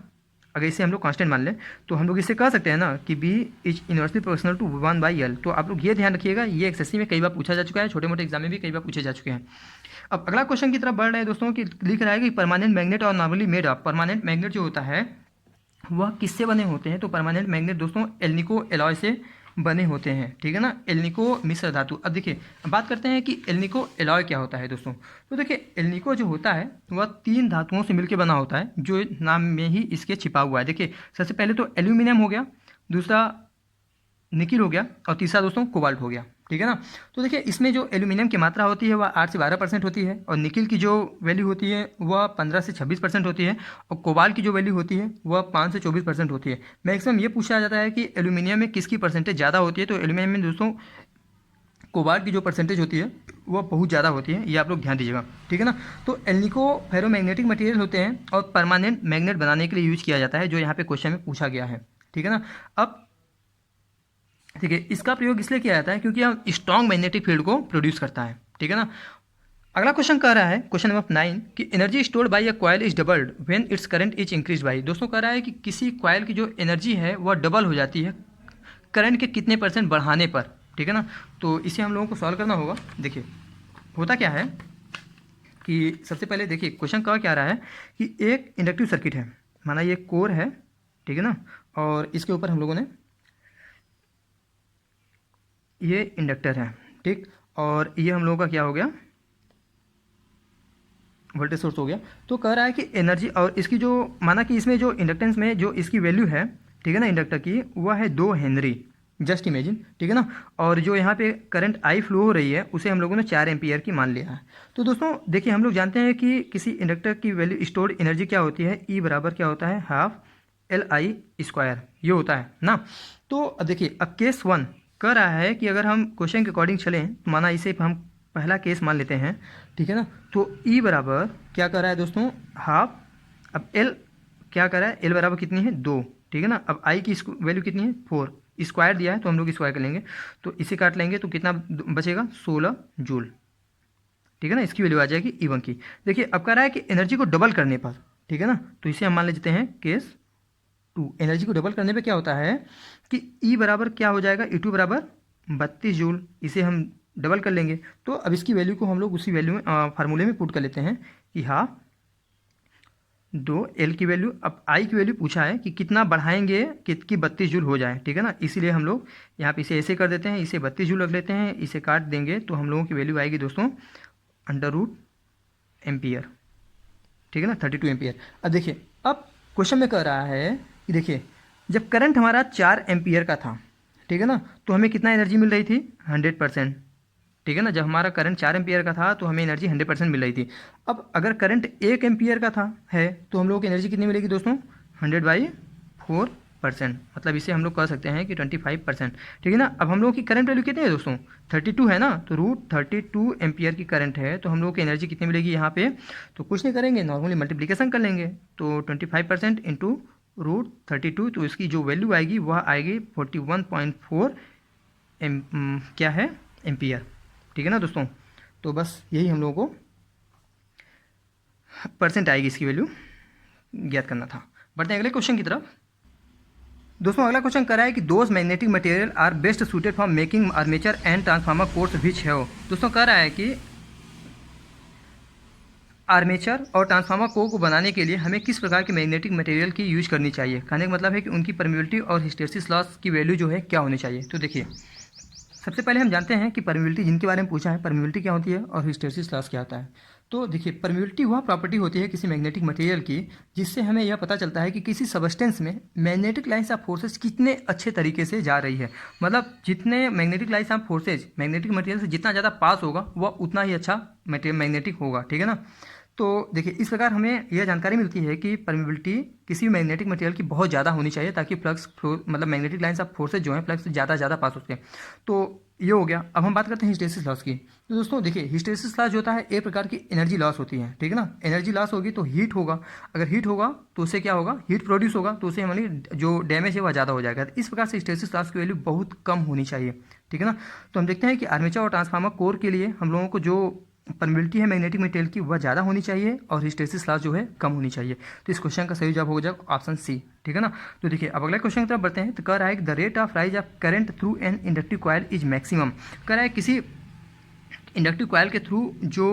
अगर इसे हम लोग कांस्टेंट मान लें तो हम लोग इसे कह सकते हैं ना कि B is inversely proportional to 1/L। तो आप लोग ये ध्यान रखिएगा, ये एसएससी में कई बार पूछा जा चुका है, छोटे मोटे एग्जाम में भी कई बार पूछे जा चुके हैं। अब अगला क्वेश्चन की तरफ बढ़ रहे हैं दोस्तों, कि लिख रहा है कि परमानेंट मैग्नेट और normally made of. Permanent magnet जो होता है वह किससे बने होते हैं? तो परमानेंट मैग्नेट दोस्तों एल्निको एलॉय से बने होते हैं, ठीक है ना, एल्निको मिश्र धातु। अब देखिए बात करते हैं कि एल्निको एलॉय क्या होता है दोस्तों। तो देखिए एल्निको जो होता है वह 3 धातुओं से मिलकर बना होता है, जो नाम में ही इसके छिपा हुआ है। देखिए सबसे पहले तो एल्यूमिनियम हो गया, दूसरा निकिल हो गया, और तीसरा दोस्तों कोबाल्ट हो गया, ठीक है ना। तो देखिए इसमें जो एल्यूमिनियम की मात्रा होती है वह 8 से 12% होती है, और निकिल की जो वैल्यू होती है वह 15 से 26% होती है, और कोबाल्ट की जो वैल्यू होती है वह 5 से 24% होती है। मैक्सिमम ये पूछा जाता है कि एल्यूमिनियम में किसकी परसेंटेज ज़्यादा होती है। तो एल्यूमिनियम में दोस्तों कोबाल्ट की जो परसेंटेज होती है वह बहुत ज़्यादा होती है, ये आप लोग ध्यान दीजिएगा, ठीक है ना। तो एल्निको फेरोमैग्नेटिक मटेरियल होते हैं और परमानेंट मैग्नेट बनाने के लिए यूज किया जाता है, जो यहाँ पे क्वेश्चन में पूछा गया है, ठीक है ना। अब ठीक है, इसका प्रयोग इसलिए किया जाता है क्योंकि यह स्ट्रॉन्ग मैग्नेटिक फील्ड को प्रोड्यूस करता है, ठीक है ना। अगला क्वेश्चन कह रहा है, क्वेश्चन नंबर 9, कि energy stored bye a coil is doubled when its current is increase by. दोस्तों कह रहा है कि किसी कॉइल की जो एनर्जी है वह डबल हो जाती है करंट के कितने % बढ़ाने पर, ठीक है ना। तो इसे हम लोगों को सॉल्व करना होगा। देखिए होता क्या है कि सबसे पहले देखिए क्वेश्चन कह क्या रहा है कि एक इंडक्टिव सर्किट है, माना ये कोर है, ठीक है ना, और इसके ऊपर हम लोगों ने ये इंडक्टर है, ठीक, और ये हम लोगों का क्या हो गया, वोल्टेज सोर्स हो गया। तो कह रहा है कि एनर्जी, और इसकी जो माना कि इसमें जो इंडक्टेंस में जो इसकी वैल्यू है, ठीक है ना, इंडक्टर की, वह है 2 हेनरी, जस्ट इमेजिन, ठीक है ना। और जो यहाँ पे करंट आई फ्लो हो रही है उसे हम लोगों ने 4 एम्पियर की मान लिया है। तो दोस्तों देखिए हम लोग जानते हैं कि किसी इंडक्टर की वैल्यू स्टोर्ड एनर्जी क्या होती है, ई बराबर क्या होता है, हाफ LI², ये होता है ना। तो देखिए अब केस 1 कह रहा है कि अगर हम क्वेश्चन के अकॉर्डिंग चलें तो माना इसे हम पहला केस मान लेते हैं, ठीक है ना। तो E बराबर क्या कर रहा है दोस्तों, हाफ, अब L क्या कर रहा है, L बराबर कितनी है, 2, ठीक है ना। अब I की वैल्यू कितनी है, 4, स्क्वायर दिया है तो हम लोग स्क्वायर कर लेंगे, तो इसे काट लेंगे तो कितना बचेगा, 16 जूल, ठीक है ना। इसकी वैल्यू आ जाएगी E1 की। देखिए अब कह रहा है कि एनर्जी को डबल करने पर, ठीक है ना, तो इसे हम मान लेते हैं केस 2। एनर्जी को डबल करने पे क्या होता है कि E बराबर क्या हो जाएगा, E2 बराबर 32 जूल, इसे हम डबल कर लेंगे। तो अब इसकी वैल्यू को हम लोग उसी वैल्यू में फार्मूले में पुट कर लेते हैं कि हाँ 2 L की वैल्यू, अब I की वैल्यू पूछा है कि कितना बढ़ाएंगे कि 32 जूल हो जाए, ठीक है ना। इसीलिए हम लोग यहाँ पे इसे ऐसे कर देते हैं, इसे 32 जूल रख लेते हैं, इसे काट देंगे तो हम लोगों की वैल्यू आएगी दोस्तों √ एम्पियर, ठीक है ना, 32 एम्पियर। अब देखिए अब क्वेश्चन में कह रहा है कि देखिए जब करंट हमारा 4 एम्पियर का था, ठीक है ना, तो हमें कितना एनर्जी मिल रही थी, 100%, ठीक है ना। जब हमारा करंट 4 एम्पियर का था तो हमें एनर्जी 100% मिल रही थी। अब अगर करंट 1 एम्पियर का था है तो हम लोगों को एनर्जी कितनी मिलेगी दोस्तों, 100/4%, मतलब इसे हम लोग कह सकते हैं कि 25%, ठीक है ना। अब हम लोगों की करंट वैल्यू कितनी है दोस्तों, 32 है ना, तो √32 एम्पियर की करंट है, तो हम लोगों की एनर्जी कितनी मिलेगी यहाँ पे, तो कुछ नहीं करेंगे, नॉर्मली मल्टीप्लिकेशन कर लेंगे, तो 25% इंटू √32, तो इसकी जो वैल्यू आएगी वह आएगी 41.4 क्या है, एम्पियर, ठीक है ना दोस्तों। तो बस यही हम लोगों को परसेंट आएगी, इसकी वैल्यू ज्ञात करना था। बढ़ते हैं अगले क्वेश्चन की तरफ। दोस्तों अगला क्वेश्चन कर रहा है कि those magnetic material are best suited for making armature and transformer cores which है। दोस्तों कह रहा है कि आर्मेचर और ट्रांसफार्मर को बनाने के लिए हमें किस प्रकार के मैग्नेटिक मटेरियल की यूज करनी चाहिए। कहने का मतलब है कि उनकी परमिबिलिटी और हिस्टेरेसिस लॉस की वैल्यू जो है क्या होनी चाहिए। तो देखिए सबसे पहले हम जानते हैं कि परमिबिलिटी जिनके बारे में पूछा है, परमिबिलिटी क्या होती है और हिस्टेरेसिस लॉस क्या होता है। तो देखिए परमिबिलिटी वह प्रॉपर्टी होती है किसी मैग्नेटिक मटेरियल की जिससे हमें यह पता चलता है कि किसी सबस्टेंस में मैग्नेटिक लाइन्स ऑफ फोर्सेज कितने अच्छे तरीके से जा रही है। मतलब जितने magnetic lines of forces magnetic material से जितना ज़्यादा पास होगा वह उतना ही अच्छा मैग्नेटिक होगा, ठीक है ना। तो देखिए इस प्रकार हमें यह जानकारी मिलती है कि परमिबिलिटी किसी भी मैग्नेटिक मटेरियल की बहुत ज़्यादा होनी चाहिए ताकि फ्लक्स मतलब मैग्नेटिक लाइन्स ऑफ फोर्सेज जो है फ्लक्स ज़्यादा पास हो सके। तो ये हो गया। अब हम बात करते हैं हिस्टेरेसिस लॉस की। तो दोस्तों देखिए हिस्टेरेसिस लॉस जो होता है एक प्रकार की एनर्जी लॉस होती है, ठीक है ना। एनर्जी लॉस होगी तो हीट होगा, अगर हीट होगा तो उससे क्या होगा, हीट प्रोड्यूस होगा तो उससे हमारी जो डैमेज है वह ज़्यादा हो जाएगा। तो इस प्रकार से हिस्टेरेसिस लॉस की वैल्यू बहुत कम होनी चाहिए, ठीक है ना। तो हम देखते हैं कि आर्मेचर और ट्रांसफार्मर कोर के लिए हम लोगों को जो परमिबिलिटी है मैग्नेटिक मटेरियल की वह ज़्यादा होनी चाहिए और हिस्टेरिसिस लॉस जो है कम होनी चाहिए। तो इस क्वेश्चन का सही जवाब हो जाएगा ऑप्शन सी, ठीक है ना। तो देखिए अब अगला क्वेश्चन की तरफ बढ़ते हैं। तो कह रहा है कि the rate of rise of current through an inductive coil is maximum. कह रहा है किसी इंडक्टिव कॉइल के थ्रू जो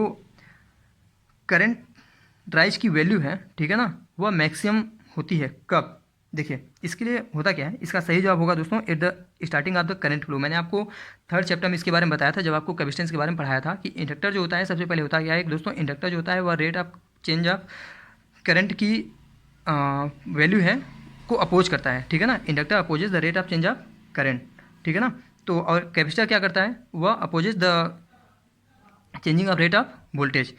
करंट राइज की वैल्यू है, ठीक है ना, वह मैक्सिमम होती है कब। देखिए इसके लिए होता क्या है, इसका सही जवाब होगा दोस्तों at the starting of the current flow. मैंने आपको थर्ड चैप्टर में इसके बारे में बताया था जब आपको कैपेसिटेंस के बारे में पढ़ाया था कि इंडक्टर जो होता है सबसे पहले होता क्या है दोस्तों, इंडक्टर जो होता है वह rate of change of current की वैल्यू है को अपोज करता है, ठीक है ना। Inductor opposes the rate of change of current, ठीक है ना। तो और कैपेसिटर क्या करता है, वह opposes the changing of rate of voltage.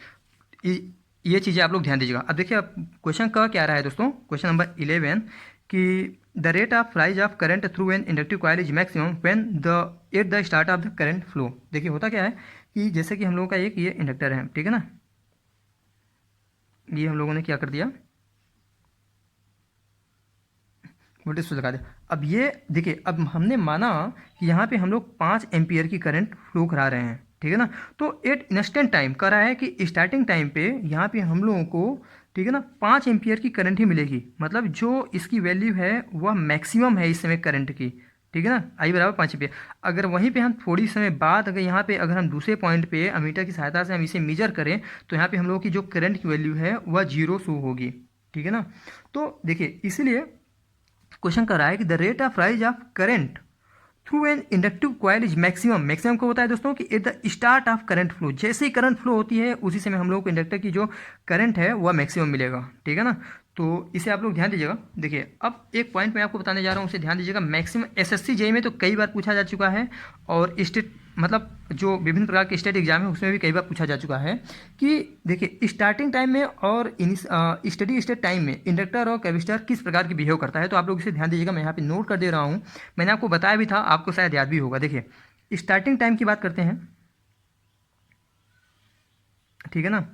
ये चीज़ें आप लोग ध्यान दीजिएगा। अब देखिए अब क्वेश्चन का क्या रहा है दोस्तों, क्वेश्चन नंबर 11 कि the rate of rise of current through an inductive coil is maximum when the at the start of the current flow. देखिए होता क्या है कि जैसे कि हम लोगों का एक ये इंडक्टर है, ठीक है ना, ये हम लोगों ने क्या कर दिया, वोल्टेज लगा दिया। अब ये देखिए अब हमने माना कि यहाँ पे हम लोग 5 एम्पियर की करंट फ्लो करा रहे हैं, ठीक है ना। तो एट इंस्टेंट टाइम कह रहा है कि स्टार्टिंग टाइम पे यहाँ पे हम लोगों को, ठीक है ना, 5 एम्पियर की करंट ही मिलेगी। मतलब जो इसकी वैल्यू है वह मैक्सिमम है इस समय करंट की, ठीक है ना, आई बराबर 5 एम्पियर। अगर वहीं पे हम थोड़ी समय बाद अगर यहाँ पे अगर हम दूसरे पॉइंट पे अमीटर की सहायता से हम इसे मेजर करें तो यहाँ पे हम लोगों की जो करंट की वैल्यू है वह 0 शो होगी, ठीक है ना। तो देखिए इसीलिए क्वेश्चन कर रहा है कि the rate of rise of current through an inductive coil is maximum. Maximum को होता है दोस्तों कि at the start of current flow, जैसे ही करंट फ्लो होती है उसी समय हम लोग को इंडक्टर की जो करंट है वह मैक्सिमम मिलेगा, ठीक है ना। तो इसे आप लोग ध्यान दीजिएगा। देखिए अब एक पॉइंट मैं आपको बताने जा रहा हूँ, उसे ध्यान दीजिएगा। मैक्सिमम एसएससी जेईई में तो कई बार पूछा जा चुका है और स्टेट मतलब जो विभिन्न प्रकार के स्टेट एग्जाम है उसमें भी कई बार पूछा जा चुका है कि देखिए स्टार्टिंग टाइम में और स्टडी स्टेट टाइम में इंडक्टर और कैपेसिटर किस प्रकार की बिहेव करता है। तो आप लोग इसे ध्यान दीजिएगा, मैं यहाँ पे नोट कर दे रहा हूँ। मैंने आपको बताया भी था, आपको शायद याद भी होगा। देखिए स्टार्टिंग टाइम की बात करते हैं, ठीक है ना।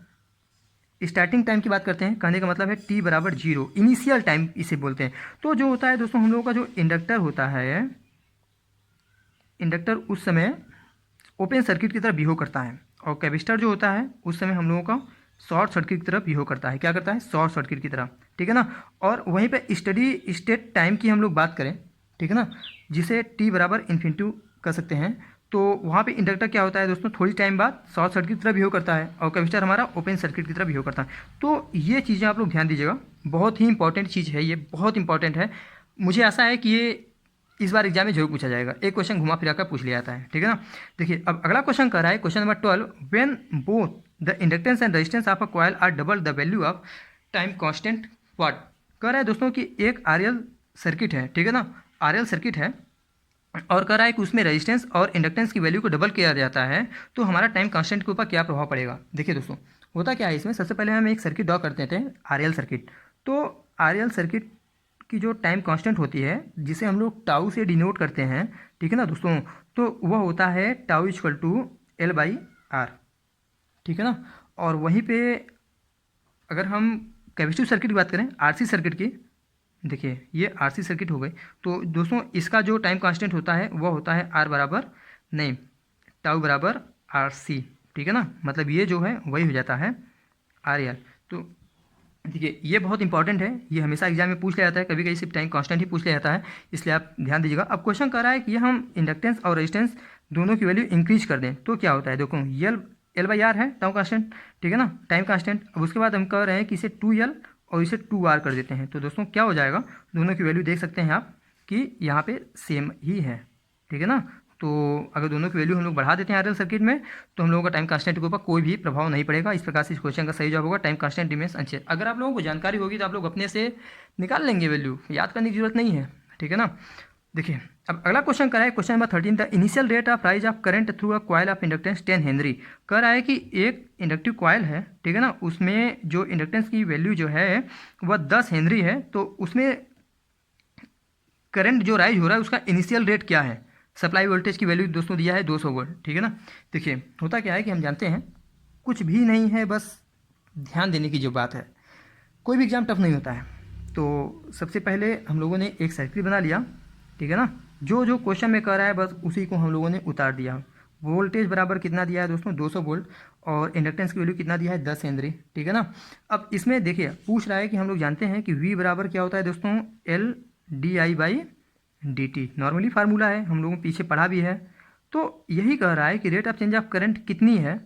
स्टार्टिंग टाइम की बात करते हैं, कहने का मतलब है t बराबर 0, इनिशियल टाइम इसे बोलते हैं। तो जो होता है दोस्तों हम लोगों का जो इंडक्टर होता है, इंडक्टर उस समय ओपन सर्किट की तरह बिहेव करता है और कैपेसिटर जो होता है उस समय हम लोगों का शॉर्ट सर्किट की तरह बिहेव करता है। क्या करता है, शॉर्ट सर्किट की तरह, ठीक है ना। और वहीं पे स्टडी स्टेट टाइम की हम लोग बात करें, ठीक है ना, जिसे t बराबर इन्फिनिटी कर सकते हैं, तो वहाँ पे इंडक्टर क्या होता है दोस्तों, थोड़ी टाइम बाद शॉर्ट सर्किट की तरह बिहेव करता है और कैपेसिटर हमारा ओपन सर्किट की तरह बिहेव करता है। तो ये चीज़ें आप लोग ध्यान दीजिएगा, बहुत ही इंपॉर्टेंट चीज़ है, ये बहुत इंपॉर्टेंट है। मुझे आशा है कि ये इस बार एग्जाम में जरूर पूछा जाएगा, एक क्वेश्चन घुमा फिरा कर पूछ लिया जाता है, ठीक है ना। देखिए अब अगला क्वेश्चन कर रहा है, question number 12, when both the inductance and resistance of a coil are double the value of time constant what. कह रहा है दोस्तों कि एक आरएल सर्किट है, ठीक है ना, आरएल सर्किट है और कह रहा है कि उसमें रेजिस्टेंस और इंडक्टेंस की वैल्यू को डबल किया जाता है तो हमारा टाइम कांस्टेंट के ऊपर क्या प्रभाव पड़ेगा। देखिए दोस्तों होता क्या है इसमें, सबसे पहले हम एक सर्किट ड्रॉ करते थे, आरएल सर्किट। तो आरएल सर्किट की जो टाइम कांस्टेंट होती है जिसे हम लोग टाउ से डिनोट करते हैं, ठीक है ना दोस्तों, तो वह होता है टाउ इक्वल टू L/R, ठीक है ना। और वहीं पे अगर हम कैपेसिटिव सर्किट की बात करें, आरसी सर्किट की, देखिए ये आरसी सर्किट हो गई, तो दोस्तों इसका जो टाइम कांस्टेंट होता है वह होता है आर बराबर नहीं टाउ बराबर RC, ठीक है ना। मतलब ये जो है वही हो जाता है RL। तो देखिए ये बहुत इंपॉर्टेंट है, ये हमेशा एग्जाम में पूछ लिया जाता है, कभी कभी सिर्फ टाइम कांस्टेंट ही पूछ लिया जाता है, इसलिए आप ध्यान दीजिएगा। अब क्वेश्चन कर रहा है कि हम इंडक्टेंस और रेजिस्टेंस दोनों की वैल्यू इंक्रीज कर दें तो क्या होता है। देखो L/R है टाइम कांस्टेंट, ठीक है ना, टाइम कांस्टेंट। अब उसके बाद हम कह रहे हैं कि इसे 2L और इसे 2R कर देते हैं, तो दोस्तों क्या हो जाएगा, दोनों की वैल्यू देख सकते हैं आप कि यहाँ पे सेम ही है, ठीक है ना। तो अगर दोनों की वैल्यू हम लोग बढ़ा देते हैं आरएल सर्किट में तो हम लोगों का टाइम कांस्टेंट के ऊपर कोई भी प्रभाव नहीं पड़ेगा। इस प्रकार से इस क्वेश्चन का सही जवाब होगा टाइम कांस्टेंट रिमेन्स अनचेंज्ड। अगर आप लोगों को जानकारी होगी तो आप लोग अपने से निकाल लेंगे, वैल्यू याद करने की जरूरत नहीं है, ठीक है ना। देखिए अब अगला क्वेश्चन कर रहा है, question number 13, the initial rate of rise of current through a coil of inductance 10 Henry. कह रहा है कि एक इंडक्टिव कॉइल है, ठीक है ना, उसमें जो इंडक्टेंस की वैल्यू जो है वह 10 हेनरी है, तो उसमें करंट जो राइज हो रहा है उसका इनिशियल रेट क्या है। सप्लाई वोल्टेज की वैल्यू दोस्तों दिया है 200 वोल्ट, ठीक है ना। देखिए होता क्या है कि हम जानते हैं कुछ भी नहीं है, बस ध्यान देने की जो बात है, कोई भी एग्जाम टफ नहीं होता है। तो सबसे पहले हम लोगों ने एक सर्किट बना लिया, ठीक है ना, जो जो क्वेश्चन में कह रहा है बस उसी को हम लोगों ने उतार दिया। वोल्टेज बराबर कितना दिया है दोस्तों 200 वोल्ट, और इंडक्टेंस की वैल्यू कितना दिया है 10 हेनरी, ठीक है ना। अब इसमें देखिए पूछ रहा है कि हम लोग जानते हैं कि V बराबर क्या होता है दोस्तों L di/dt, नॉर्मली फार्मूला है, हम लोगों ने पीछे पढ़ा भी है। तो यही कह रहा है कि rate of change of current कितनी है,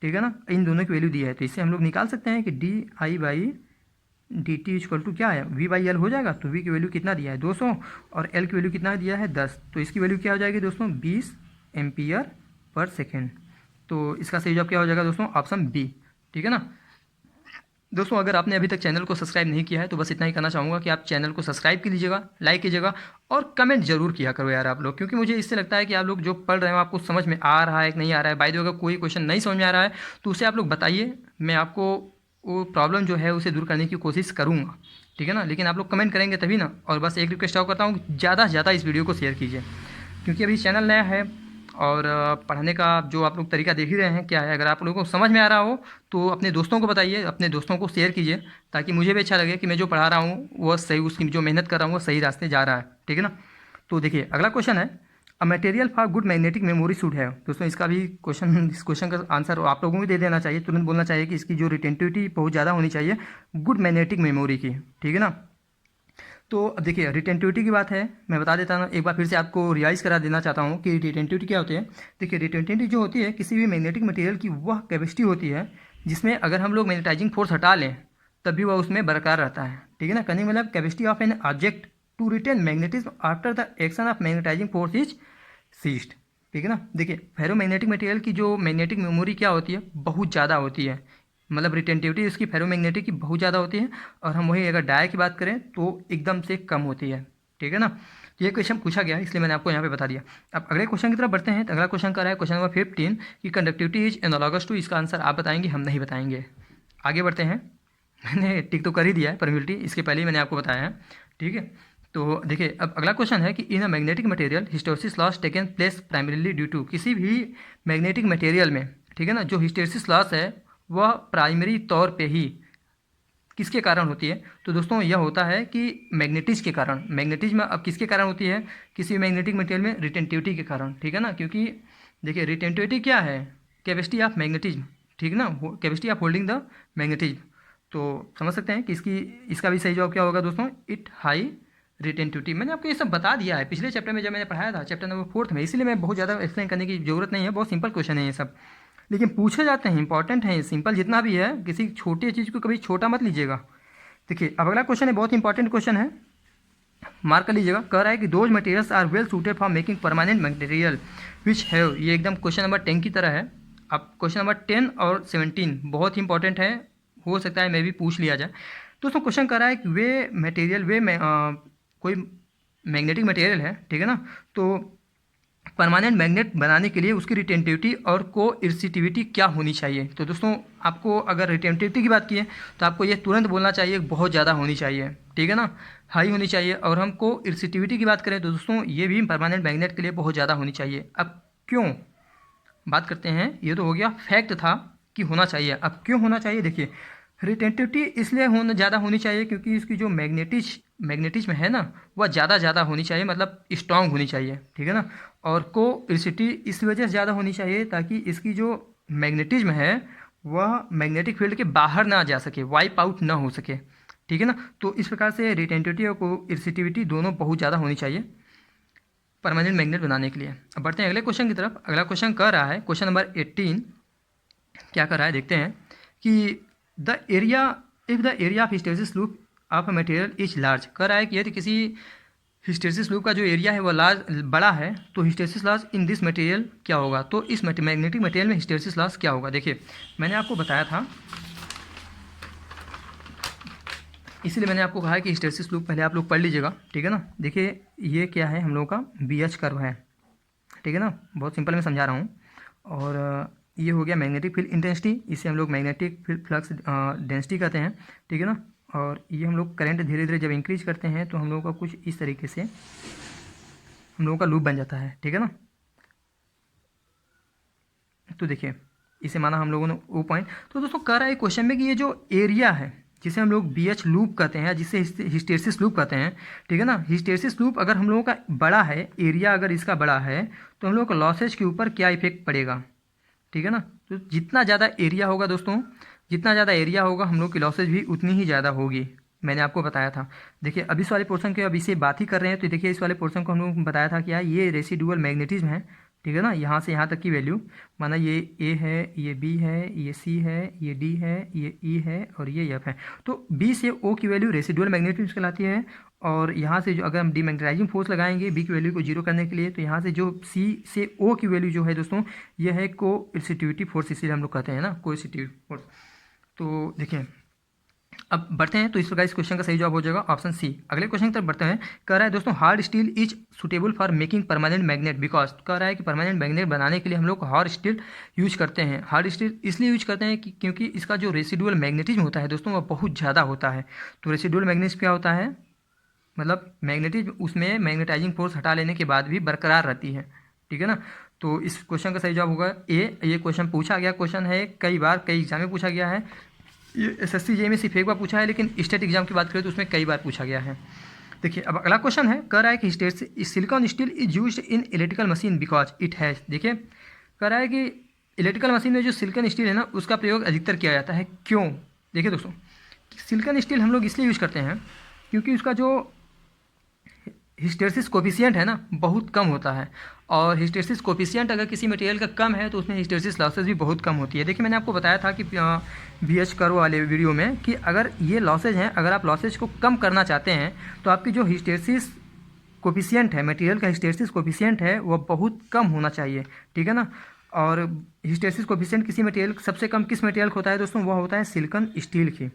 ठीक है ना, इन दोनों की वैल्यू दी है, तो इससे हम लोग निकाल सकते हैं कि di/dt इक्वल टू क्या है V/L हो जाएगा। तो V की वैल्यू कितना दिया है 200 और L की वैल्यू कितना दिया है 10, तो इसकी वैल्यू क्या हो जाएगी दोस्तों 20 एम्पियर पर सेकेंड। तो इसका सही जवाब क्या हो जाएगा दोस्तों ऑप्शन बी, ठीक है ना। दोस्तों अगर आपने अभी तक चैनल को सब्सक्राइब नहीं किया है तो बस इतना ही करना चाहूँगा कि आप चैनल को सब्सक्राइब कीजिएगा, लाइक कीजिएगा और कमेंट जरूर किया करो यार आप लोग, क्योंकि मुझे इससे लगता है कि आप लोग जो पढ़ रहे हो आपको समझ में आ रहा है कि नहीं आ रहा है। बाय द वे अगर कोई क्वेश्चन नहीं समझ में आ रहा है तो उसे आप लोग बताइए, मैं आपको वो प्रॉब्लम जो है उसे दूर करने की कोशिश करूँगा, ठीक है ना। लेकिन आप लोग कमेंट करेंगे तभी ना। और बस एक रिक्वेस्ट और करता हूँ कि ज़्यादा से ज़्यादा इस वीडियो को शेयर कीजिए, क्योंकि अभी चैनल नया है और पढ़ने का जो आप लोग तरीका देख ही रहे हैं क्या है। अगर आप लोगों को समझ में आ रहा हो तो अपने दोस्तों को बताइए, अपने दोस्तों को शेयर कीजिए, ताकि मुझे भी अच्छा लगे कि मैं जो पढ़ा रहा हूँ वो सही, उसकी जो मेहनत कर रहा हूँ वो सही रास्ते जा रहा है, ठीक है ना। तो देखिए अगला क्वेश्चन है, a material for good magnetic memory should है। दोस्तों इसका भी क्वेश्चन, इस क्वेश्चन का आंसर आप लोगों को भी दे देना चाहिए, तुरंत बोलना चाहिए कि इसकी जो रिटेंटिविटी बहुत ज़्यादा होनी चाहिए गुड मैग्नेटिक मेमोरी की, ठीक है ना। तो अब देखिए रिटेंटिविटी की बात है, मैं बता देता हूँ एक बार फिर से आपको रिवाइज करा देना चाहता हूँ कि रिटेंटिविटी क्या होती है। देखिए रिटेंटिविटी जो होती है किसी भी मैग्नेटिक मटेरियल की वह कैपेसिटी होती है जिसमें अगर हम लोग मैग्नेटाइजिंग फोर्स हटा लें तब भी वह उसमें बरकरार रहता है, ठीक है ना। कहने का मतलब capacity of an object to retain magnetism after the action of magnetising force is ceased, ठीक है ना। देखिए फेरोमैग्नेटिक मटेरियल की जो मैग्नेटिक मेमोरी क्या होती है बहुत ज़्यादा होती है, मतलब रिटेंटिविटी इसकी फेरोमैग्नेटिक की बहुत ज़्यादा होती है, और हम वही अगर डाई की बात करें तो एकदम से कम होती है, ठीक है ना। तो ये क्वेश्चन पूछा गया इसलिए मैंने आपको यहाँ पे बता दिया। अब अगले क्वेश्चन की तरफ बढ़ते हैं। तो अगला क्वेश्चन कर रहा है क्वेश्चन नंबर 15 कि कंडक्टिविटी इज एनालॉगस टू, इसका आंसर आप बताएंगे, हम नहीं बताएंगे। आगे बढ़ते हैं। मैंने टिक तो कर ही दिया है परमिबिलिटी, इसके पहले ही मैंने आपको बताया है, ठीक है। तो देखिए अब अगला क्वेश्चन है कि in a magnetic material hysteresis loss taken place primarily due to, किसी भी मैग्नेटिक मटेरियल में, ठीक है ना, जो हिस्टेरिसिस लॉस है वह प्राइमरी तौर पे ही किसके कारण होती है। तो दोस्तों यह होता है कि मैग्नेटिज्म के कारण। मैग्नेटिज्म अब किसके कारण होती है, किसी मैग्नेटिक मटेरियल में रिटेंटिविटी के कारण, ठीक है ना। क्योंकि देखिए रिटेंटिविटी क्या है, कैपेसिटी ऑफ मैग्नेटिज्म, ठीक ना, capacity of holding the magnetism. तो समझ सकते हैं कि इसका भी सही जवाब क्या होगा दोस्तों, इट हाई रिटेंटिविटी। मैंने आपको ये सब बता दिया है पिछले चैप्टर में जब मैंने पढ़ाया था, चैप्टर नंबर 4 में, इसीलिए मैं बहुत ज़्यादा एक्सप्लेन करने की जरूरत नहीं है, बहुत सिंपल क्वेश्चन है ये सब, लेकिन पूछे जाते हैं, इंपॉर्टेंट है। सिंपल जितना भी है, किसी छोटी चीज़ को कभी छोटा मत लीजिएगा। देखिए अब अगला क्वेश्चन है, बहुत इंपॉर्टेंट क्वेश्चन है, मार्क कर लीजिएगा। कह रहा है कि those materials are well suited for making permanent material which have, ये एकदम क्वेश्चन नंबर 10 की तरह है। अब क्वेश्चन नंबर 10 और 17 बहुत इंपॉर्टेंट है, हो सकता है मैं भी पूछ लिया जाए। दोस्तों क्वेश्चन कर रहा है कि वे मटेरियल कोई मैग्नेटिक मटेरियल है, ठीक है ना, तो परमानेंट मैग्नेट बनाने के लिए उसकी रिटेंटिविटी और कोइर्सिटिविटी क्या होनी चाहिए। तो दोस्तों आपको अगर रिटेंटिविटी की बात की है तो आपको ये तुरंत बोलना चाहिए बहुत ज़्यादा होनी चाहिए, ठीक है ना, हाई होनी चाहिए। और हम कोइर्सिटिविटी की बात करें तो दोस्तों ये भी परमानेंट मैग्नेट के लिए बहुत ज़्यादा होनी चाहिए। अब क्यों बात करते हैं, ये तो हो गया फैक्ट था कि होना चाहिए। अब क्यों होना चाहिए, देखिए रिटेंटिविटी इसलिए ज़्यादा होनी चाहिए क्योंकि इसकी जो मैग्नेटिज्म है ना वह ज़्यादा होनी चाहिए, मतलब स्ट्रांग होनी चाहिए, ठीक है ना। और कोइर्सिटी इस वजह से ज़्यादा होनी चाहिए ताकि इसकी जो मैग्नेटिज्म है वह मैग्नेटिक फील्ड के बाहर ना जा सके, वाइप आउट ना हो सके, ठीक है ना। तो इस प्रकार से रिटेंटिविटी और कोइर्सिटिविटी दोनों बहुत ज़्यादा होनी चाहिए परमानेंट मैग्नेट बनाने के लिए। अब बढ़ते हैं अगले क्वेश्चन की तरफ। अगला क्वेश्चन कह रहा है, क्वेश्चन नंबर 18 क्या कर रहा है देखते हैं कि the area if the area of hysteresis loop of a material is large. कह रहा है कि यदि किसी हिस्टेरिसिस लूप का जो एरिया है वह बड़ा है तो hysteresis loss in this material क्या होगा। तो इस मैग्नेटिक मटेरियल में हिस्टेरिसिस लॉस क्या होगा। देखिए मैंने आपको बताया था, इसीलिए मैंने आपको कहा है कि हिस्टेरिसिस लूप पहले आप लोग पढ़ लीजिएगा, ठीक है ना। देखिए ये क्या है, हम लोगों का BH कर्व है, ठीक है ना, बहुत सिंपल मैं समझा रहा हूँ। और ये हो गया मैग्नेटिक फील्ड इंटेंसिटी, इसे हम लोग मैग्नेटिक फील्ड फ्लक्स डेंसिटी कहते हैं, ठीक है ना। और ये हम लोग करंट धीरे धीरे जब इंक्रीज करते हैं तो हम लोगों का कुछ इस तरीके से हम लोगों का लूप बन जाता है, ठीक है ना। तो देखिए इसे माना हम लोगों ने वो पॉइंट। तो दोस्तों कह रहा है क्वेश्चन में कि ये जो एरिया है, जिसे हम लोग BH लूप कहते हैं, जिसे हिस्टेरिसिस लूप कहते हैं, ठीक है ना। हिस्टेरिसिस लूप अगर हम लोगों का बड़ा है, एरिया अगर इसका बड़ा है, तो हम लोग को लॉसेज के ऊपर क्या इफेक्ट पड़ेगा, ठीक है ना। तो जितना ज़्यादा एरिया होगा दोस्तों, जितना ज़्यादा एरिया होगा हम लोग की लॉसेज भी उतनी ही ज़्यादा होगी। मैंने आपको बताया था। देखिए अब इस वाले पोर्शन के अब इसे बात ही कर रहे हैं, तो देखिए इस वाले पोर्शन को हम लोग बताया था कि यार ये रेसिडुअल मैग्नेटिज्म है, ठीक है ना। यहाँ से यहाँ तक की वैल्यू, माना ये A है, ये B है, ये C है, ये D है, ये E है और ये F है। तो B से O की वैल्यू रेसिडुअल मैग्नेटिज्म कहलाती है। और यहाँ से जो अगर हम डीमैग्नेटाइजिंग फोर्स लगाएंगे B की वैल्यू को जीरो करने के लिए, तो यहाँ से जो C से O की वैल्यू जो है दोस्तों, ये है कोइंसिटिविटी फोर्स, इसीलिए हम लोग कहते हैं ना कोइंसिटिव फोर्स। तो देखिए अब बढ़ते हैं, तो इस प्रकार इस क्वेश्चन का सही जवाब हो जाएगा ऑप्शन सी। अगले क्वेश्चन की तरफ बढ़ते हैं। कह रहा है दोस्तों hard steel is suitable for making permanent magnet because, कह रहा है कि परमानेंट मैग्नेट बनाने के लिए हम लोग हार्ड स्टील यूज करते हैं। हार्ड स्टील इसलिए यूज करते हैं कि क्योंकि इसका जो रेसिडुअल मैग्नेटिज्म होता है दोस्तों, वह बहुत ज़्यादा होता है। तो रेसिडुअल मैग्नेटिज्म क्या होता है, मतलब मैग्नेटिज्म, उसमें मैग्नेटाइजिंग फोर्स हटा लेने के बाद भी बरकरार रहती है, ठीक है ना। तो इस क्वेश्चन का सही जवाब होगा ए। ये क्वेश्चन पूछा गया क्वेश्चन है, कई बार कई एग्जाम में पूछा गया है। ये SSC JEE में सिर्फ एक बार पूछा है, लेकिन स्टेट एग्जाम की बात करें तो उसमें कई बार पूछा गया है। देखिए अब अगला क्वेश्चन है, कह रहा है कि silicon steel is used in electrical machine because it has, देखिए कह रहा है कि इलेक्ट्रिकल मशीन में जो सिलिकॉन स्टील है ना, उसका प्रयोग अधिकतर किया जाता है। क्यों, देखिए दोस्तों सिलिकॉन स्टील हम लोग इसलिए यूज करते हैं क्योंकि उसका जो हिस्टेरिसिस कोफिशिएंट है ना, बहुत कम होता है। और हिस्टेरिसिस कोफिशिएंट अगर किसी मटेरियल का कम है तो उसमें हिस्टेरिसिस लॉसेज भी बहुत कम होती है। देखिए मैंने आपको बताया था कि BH कर्व वाले वीडियो में कि अगर ये लॉसेज हैं, अगर आप लॉसेज को कम करना चाहते हैं तो आपकी जो हिस्टेरिसिस कोफिशिएंट है, मटेरियल का हिस्टेरिसिस कोफिशिएंट है, वह बहुत कम होना चाहिए, ठीक है ना। और हिस्टेरिसिस कोफिशिएंट किसी मटेरियल, सबसे कम किस मटेरियल का होता है दोस्तों, वह होता है सिलिकॉन स्टील की,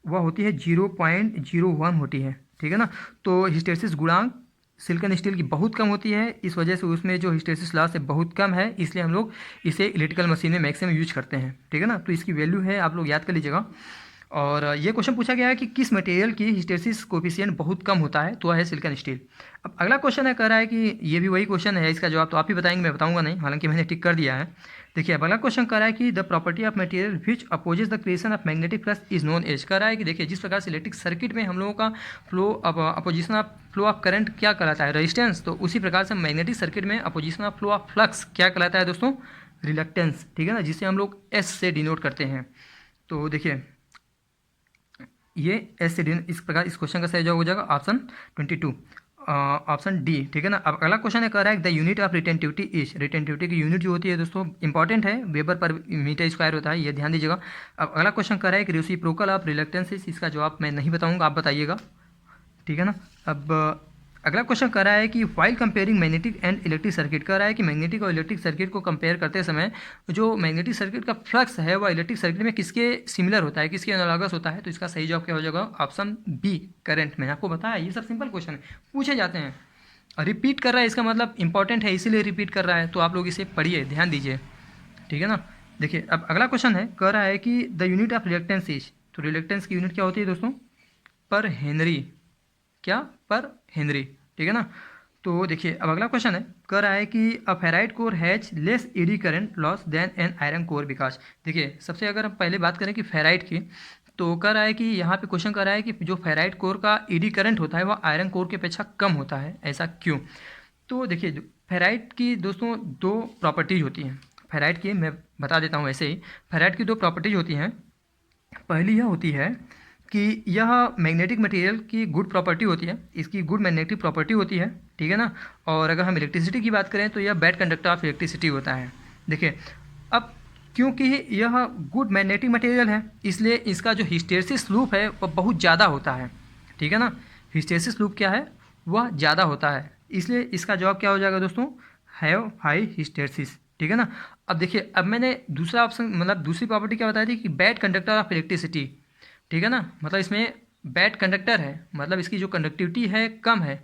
वह होती है 0.01 होती है, ठीक है ना। तो हिस्टेरिसिस गुणांक सिलिकॉन स्टील की बहुत कम होती है, इस वजह से उसमें जो हिस्टेरिसिस लॉस है बहुत कम है, इसलिए हम लोग इसे इलेक्ट्रिकल मशीन में मैक्सिमम यूज करते हैं, ठीक है ना। तो इसकी वैल्यू है, आप लोग याद कर लीजिएगा। और ये क्वेश्चन पूछा गया है कि किस मटेरियल की हिस्टेरिसिस कोफिशिएंट बहुत कम होता है, तो वह है सिलिकॉन स्टील। अब अगला क्वेश्चन है, कह रहा है कि ये भी वही क्वेश्चन है, इसका जवाब तो आप ही बताएंगे, मैं बताऊंगा नहीं, हालांकि मैंने टिक कर दिया है। देखिए अब अगला क्वेश्चन कह रहा है कि the property of material which opposes the creation of magnetic flux is known as, कह रहा है कि देखिए जिस प्रकार से इलेक्ट्रिक सर्किट में हम लोगों का opposition of flow of current क्या कहलाता है, रेजिस्टेंस, तो उसी प्रकार से मैग्नेटिक सर्किट में opposition of flow of flux क्या कहलाता है दोस्तों, रिलक्टेंस, ठीक है ना, जिसे हम लोग S से डिनोट करते हैं। तो देखिए ये S से इस प्रकार इस क्वेश्चन का सही जवाब हो जाएगा ऑप्शन 22, ऑप्शन डी, ठीक है ना। अब अगला क्वेश्चन है, कह रहा है the unit of retentivity is, retentivity की यूनिट जो होती है दोस्तों इंपॉर्टेंट है, वेबर पर मीटर स्क्वायर होता है, ये ध्यान दीजिएगा। अब अगला क्वेश्चन कह रहा है कि रेसिप्रोकल ऑफ रिलक्टेंस, इसका जवाब मैं नहीं बताऊंगा, आप बताइएगा, ठीक है ना। अब अगला क्वेश्चन कह रहा है कि while comparing magnetic and electric circuit, कह रहा है कि मैग्नेटिक और इलेक्ट्रिक सर्किट को कंपेयर करते समय जो मैग्नेटिक सर्किट का फ्लक्स है वह इलेक्ट्रिक सर्किट में किसके सिमिलर होता है, किसके एनालॉगस होता है, तो इसका सही जवाब क्या हो जाएगा, ऑप्शन बी करंट। मैंने आपको बताया ये सब सिंपल क्वेश्चन है, पूछे जाते हैं। और रिपीट कर रहा है, इसका मतलब इंपॉर्टेंट है, इसीलिए रिपीट कर रहा है, तो आप लोग इसे पढ़िए, ध्यान दीजिए, ठीक है ना। देखिए अब अगला क्वेश्चन है, कह रहा है कि the unit of reluctance is, तो रिलक्टेंस की यूनिट क्या होती है दोस्तों, पर हेनरी, क्या, पर हेनरी, ठीक है ना। तो देखिए अब अगला क्वेश्चन है, कह रहा है कि a ferrite core has less eddy current loss than an iron core because, देखिए सबसे अगर हम पहले बात करें कि फेराइट की, तो कह रहा है कि यहाँ पे क्वेश्चन कर रहा है कि जो फेराइट कोर का एडी करंट होता है वह आयरन कोर की अपेक्षा कम होता है, ऐसा क्यों। तो देखिए फेराइट की दोस्तों दो प्रॉपर्टीज होती हैं, फेराइट की मैं बता देता हूँ ऐसे ही, फेराइट की दो प्रॉपर्टीज होती हैं। पहली यह होती है कि यह मैग्नेटिक मटेरियल की गुड प्रॉपर्टी होती है, इसकी गुड मैग्नेटिक प्रॉपर्टी होती है, ठीक है ना। और अगर हम इलेक्ट्रिसिटी की बात करें तो यह बैड कंडक्टर ऑफ इलेक्ट्रिसिटी होता है। देखिए अब क्योंकि यह गुड मैग्नेटिक मटेरियल है, इसलिए इसका जो हिस्टेरिसिस लूप है वह बहुत ज़्यादा होता है, ठीक है ना। हिस्टेरिसिस लूप क्या है, वह ज़्यादा होता है, इसलिए इसका जवाब क्या हो जाएगा दोस्तों, हैव हाई हिस्टेरिसिस, ठीक है ना। अब देखिए अब मैंने दूसरा ऑप्शन, मतलब दूसरी प्रॉपर्टी क्या बताई थी कि बैड कंडक्टर ऑफ इलेक्ट्रिसिटी, ठीक है ना, मतलब इसमें बैड कंडक्टर है, मतलब इसकी जो कंडक्टिविटी है कम है,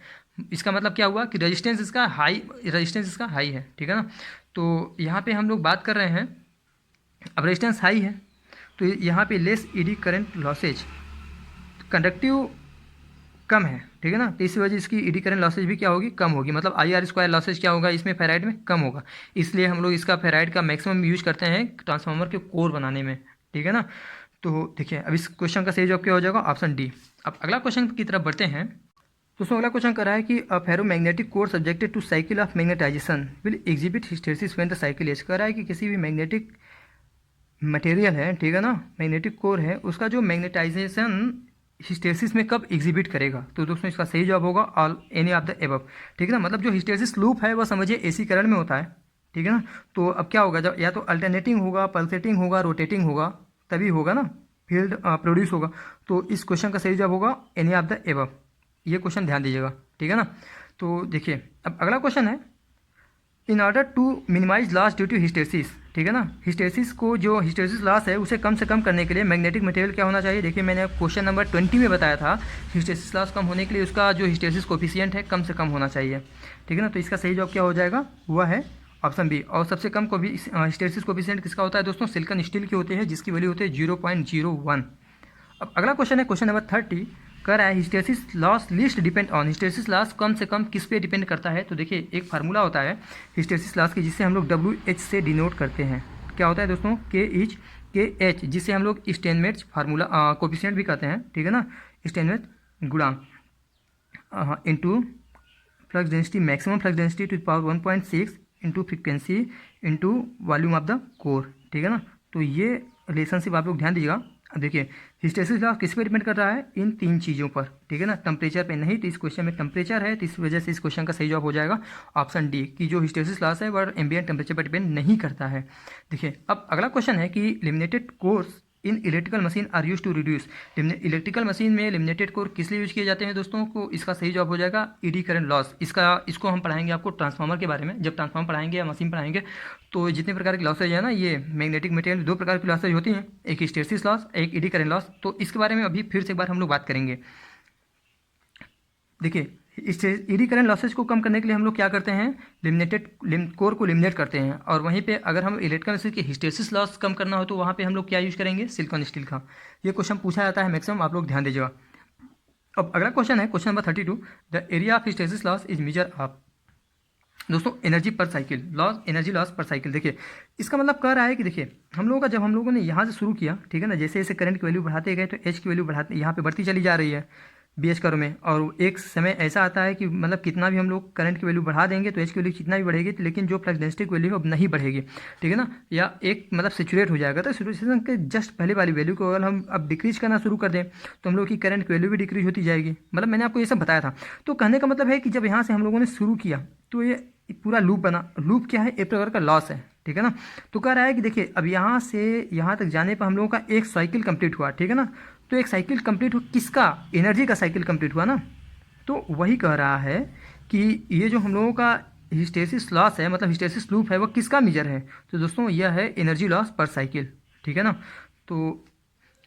इसका मतलब क्या हुआ कि रेजिस्टेंस इसका हाई, रेजिस्टेंस इसका हाई है, ठीक है ना। तो यहाँ पे हम लोग बात कर रहे हैं, अब रेजिस्टेंस हाई है तो यहाँ पे less eddy current losses, conductive कम है, ठीक है ना, तो इसी वजह इसकी ईडी करंट लॉसेज भी क्या होगी, कम होगी, मतलब IR² लॉसेज क्या होगा इसमें फेराइड में, कम होगा। इसलिए हम लोग इसका फेराइड का मैक्सिमम यूज करते हैं ट्रांसफार्मर के कोर बनाने में, ठीक है ना। तो देखिए अब इस क्वेश्चन का सही जवाब क्या हो जाएगा, ऑप्शन डी। अब अगला क्वेश्चन की तरफ बढ़ते हैं। दोस्तों अगला क्वेश्चन कर रहा है कि a ferromagnetic core subjected to cycle of magnetisation will exhibit hysteresis when the cycle as. कह रहा है कि किसी भी मैग्नेटिक मटेरियल है, ठीक है ना, मैग्नेटिक कोर है, उसका जो मैग्नेटाइजेशन हिस्टेरिसिस में कब एग्जिबिट करेगा। तो दोस्तों इसका सही जवाब होगा all any of the above, ठीक है ना। मतलब जो हिस्टेरिसिस लूप है वह समझिए एसी करंट में होता है, ठीक है ना। तो अब क्या होगा, जब या तो अल्टरनेटिंग होगा, पल्सेटिंग होगा, रोटेटिंग होगा, तभी होगा ना फील्ड प्रोड्यूस होगा। तो इस क्वेश्चन का सही जवाब होगा एनी ऑफ द एबव। ये क्वेश्चन ध्यान दीजिएगा, ठीक है ना। तो देखिए अब अगला क्वेश्चन है, in order to minimise loss due to hysteresis, ठीक है ना। हिस्टेरिसिस को, जो हिस्टेरिसिस लॉस है उसे कम से कम करने के लिए मैग्नेटिक मटेरियल क्या होना चाहिए। देखिए मैंने क्वेश्चन नंबर 20 में बताया था, हिस्टेरिसिस लॉस कम होने के लिए उसका जो हिस्टेरिसिस कोफिशिएंट है कम से कम होना चाहिए, ठीक है ना। तो इसका सही जवाब क्या हो जाएगा, वह है ऑप्शन बी। और सबसे कम को भी हिस्टेरिसिस कोफिशिएंट किसका होता है दोस्तों, सिलिकॉन स्टील के होते हैं, जिसकी वैल्यू होती है 0.01। अब अगला क्वेश्चन है क्वेश्चन नंबर 30, कह रहा है hysteresis loss least depend on. Hysteresis loss कम से कम किस पे डिपेंड करता है। तो देखिए एक फार्मूला होता है हिस्टेरिसिस लॉस की, जिससे हम लोग WH से डिनोट करते हैं। क्या होता है दोस्तों, KH, जिसे हम लोग स्टेनमेट्ज फार्मूला कोफिशिएंट भी कहते हैं, ठीक है ना, स्टेनमेट्ज गुणांक into flux density, maximum flux density to the power 1.6 into frequency into volume of the core, ठीक है ना। तो ये रिलेशनशिप आप लोग ध्यान दीजिएगा। अब देखिए हिस्टेरिसिस लॉस किस पे डिपेंड कर रहा है, इन 3 चीज़ों पर, ठीक है ना। टेम्परेचर पे नहीं, तो इस क्वेश्चन में टेम्परेचर है, तो इस वजह से इस क्वेश्चन का सही जवाब हो जाएगा ऑप्शन डी, कि जो हिस्टेरिसिस लॉस है वह एम्बिएंट टेम्परेचर पर डिपेंड नहीं करता है। देखिए अब अगला क्वेश्चन है कि laminated cores in electrical machine are use to reduce. Electrical machine में लिमिनेटेड कोर किस लिए यूज किए जाते हैं दोस्तों को, इसका सही जवाब हो जाएगा ईडी करंट लॉस। इसको हम पढ़ाएंगे आपको ट्रांसफार्मर के बारे में, जब ट्रांसफार्मर पढ़ाएंगे या मशीन पढ़ाएंगे। तो जितने प्रकार की लॉसेज है ना, ये मैग्नेटिक मटेरियल 2 प्रकार की लॉसेज होती हैं, एक हिस्टेरिसिस लॉस, एक ईडी करंट लॉस। तो इसके बारे में अभी फिर से एक बार हम लोग बात करेंगे। देखिए इस ईडी करंट लॉसेज को कम करने के लिए हम लोग क्या करते हैं, कोर को लिमिनेट करते हैं। और वहीं पे अगर हम इलेक्ट्रिकल मशीन की हिस्टेरिसिस लॉस कम करना हो तो वहाँ पे हम लोग क्या यूज़ करेंगे, सिलिकॉन स्टील का। ये क्वेश्चन पूछा जाता है मैक्सिमम, आप लोग ध्यान दीजिएगा। अब अगला क्वेश्चन है question number 32, the area of hysteresis loss is measure of. दोस्तों एनर्जी पर साइकिल लॉस, एनर्जी लॉस पर साइकिल। देखिए इसका मतलब कह रहा है कि देखिए हम लोगों का, जब हम लोगों ने यहाँ से शुरू किया, ठीक है ना, जैसे जैसे करंट की वैल्यू बढ़ाते गए तो एच की वैल्यू बढ़ाते यहाँ पे बढ़ती चली जा रही है BH कर्व में। और एक समय ऐसा आता है कि मतलब कितना भी हम लोग करंट की वैल्यू बढ़ा देंगे तो एच की वैल्यू कितना भी बढ़ेगी, लेकिन जो फ्लक्स डेंसिटी की वैल्यू है अब नहीं बढ़ेगी, ठीक है ना, या एक मतलब सेचुरेट हो जाएगा। तो सेचुरेशन के जस्ट पहले वाली वैल्यू को अगर हम अब डिक्रीज करना शुरू कर दें तो हम लोग की करंट की वैल्यू भी डिक्रीज होती जाएगी। मतलब मैंने आपको ये सब बताया था। तो कहने का मतलब है कि जब यहाँ से हम लोगों ने शुरू किया तो ये पूरा लूप बना। लूप क्या है, एक प्रकार का लॉस है, ठीक है ना। तो कह रहा है कि देखिए अब यहाँ से यहाँ तक जाने पर हम लोगों का एक साइकिल कंप्लीट हुआ, ठीक है ना। तो एक साइकिल कंप्लीट हुआ किसका, एनर्जी का साइकिल कंप्लीट हुआ ना। तो वही कह रहा है कि ये जो हम लोगों का हिस्टेरिसिस लॉस है, मतलब हिस्टेरिसिस लूप है, वो किसका मेजर है। तो दोस्तों यह है एनर्जी लॉस पर साइकिल, ठीक है ना। तो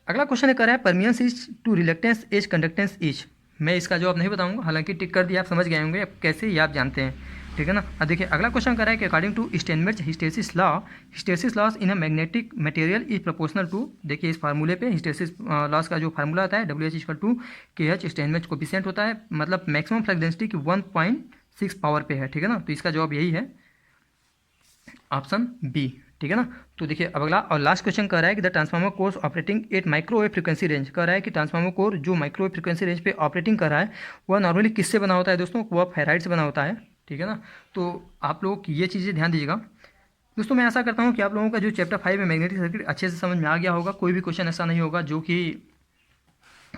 अगला क्वेश्चन कर रहा है permeance is to reluctance as conductance is. मैं इसका जवाब नहीं बताऊंगा, हालांकि टिक कर दिया, आप समझ गए होंगे अब कैसे ये आप जानते हैं, ठीक है ना। अब देखिए अगला क्वेश्चन कर रहा है कि according to Steinmetz hysteresis loss in a magnetic material is proportional to. देखिए इस फार्मूले पे हिस्टेरिसिस लॉस का जो फार्मूला आता है WH=KH, स्टेनमेट्ज कोफिशिएंट होता है, मतलब मैक्सिमम फ्लक्स डेंसिटी की 1.6 पावर पे है, ठीक है ना। तो इसका जवाब यही है ऑप्शन बी, ठीक है ना। तो देखिए अब अगला और लास्ट क्वेश्चन कह रहा है कि the transformer course operating eight microwave frequency range. कह रहा है कि ट्रांसफार्मर कोर जो माइक्रोवेव फ्रीक्वेंसी रेंज पे ऑपरेटिंग कर रहा है वह नॉर्मली किससे बना होता है दोस्तों, वह फेराइड से बना होता है, ठीक है ना। तो आप लोग ये चीज़ें ध्यान दीजिएगा। दोस्तों मैं आशा करता हूँ कि आप लोगों का जो चैप्टर 5 में मैग्नेटिक सर्किट अच्छे से समझ में आ गया होगा। कोई भी क्वेश्चन ऐसा नहीं होगा जो कि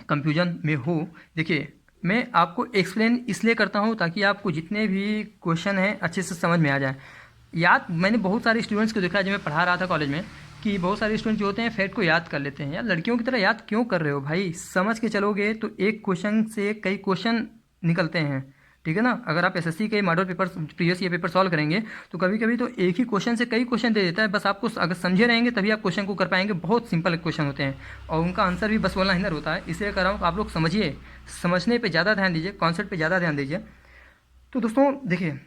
कंफ्यूजन में हो। देखिए मैं आपको एक्सप्लेन इसलिए करता हूँ ताकि आपको जितने भी क्वेश्चन हैं अच्छे से समझ में आ जाए। याद मैंने बहुत सारे स्टूडेंट्स को देखा जब मैं पढ़ा रहा था कॉलेज में कि बहुत सारे स्टूडेंट जो होते हैं फैक्ट को याद कर लेते हैं। यार लड़कियों की तरह याद क्यों कर रहे हो भाई, समझ के चलोगे तो एक क्वेश्चन से कई क्वेश्चन निकलते हैं, ठीक है ना। अगर आप SSC के model paper previous year paper solve करेंगे तो कभी कभी तो एक ही क्वेश्चन से कई क्वेश्चन दे देता है। बस आपको अगर समझे रहेंगे तभी आप क्वेश्चन को कर पाएंगे। बहुत सिंपल क्वेश्चन होते हैं और उनका आंसर भी बस बोलना हिंदर होता है। इसलिए कह रहा हूँ आप लोग समझिए, समझने पर ज़्यादा ध्यान दीजिए, कॉन्सेप्ट पर ज़्यादा ध्यान दीजिए। तो दोस्तों देखिए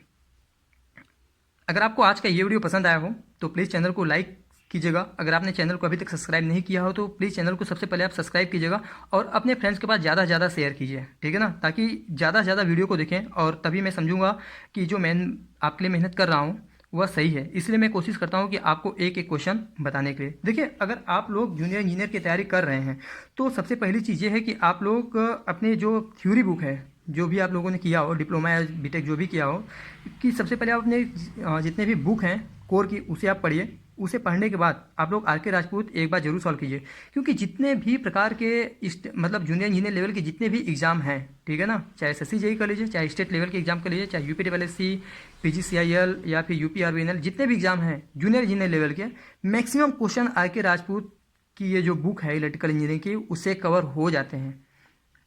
अगर आपको आज का ये वीडियो पसंद आया हो तो प्लीज़ चैनल को लाइक कीजिएगा। अगर आपने चैनल को अभी तक सब्सक्राइब नहीं किया हो तो प्लीज़ चैनल को सबसे पहले आप सब्सक्राइब कीजिएगा और अपने फ्रेंड्स के पास ज़्यादा से ज़्यादा शेयर कीजिए, ठीक है ना, ताकि ज़्यादा से ज़्यादा वीडियो को देखें और तभी मैं समझूंगा कि जो मैं आपके लिए मेहनत कर रहा हूँ वह सही है। इसलिए मैं कोशिश करता हूँ कि आपको एक एक क्वेश्चन बताने के लिए। देखिए, अगर आप लोग जूनियर इंजीनियर की तैयारी कर रहे हैं तो सबसे पहली चीज़ ये है कि आप लोग अपने जो थ्योरी बुक है, जो भी आप लोगों ने किया हो, डिप्लोमा या बीटेक जो भी किया हो, कि सबसे पहले आप अपने जितने भी बुक हैं कोर की, उसे आप पढ़िए। उसे पढ़ने के बाद आप लोग आर के राजपूत एक बार जरूर सॉल्व कीजिए, क्योंकि जितने भी प्रकार के मतलब जूनियर इंजीनियर लेवल के जितने भी एग्ज़ाम हैं, ठीक है ना, चाहे एसएससी जेईई कर लीजिए, चाहे स्टेट लेवल के एग्जाम कर लीजिए, चाहे यूपी ट्रिपल एससी, पीजीसीआईएल या फिर यूपी आरबीएनएल, जितने भी एग्जाम हैं जूनियर इंजीनियर लेवल के, मैक्सिमम क्वेश्चन आर के राजपूत की ये जो बुक है इलेक्ट्रिकल इंजीनियरिंग की, उससे कवर हो जाते हैं।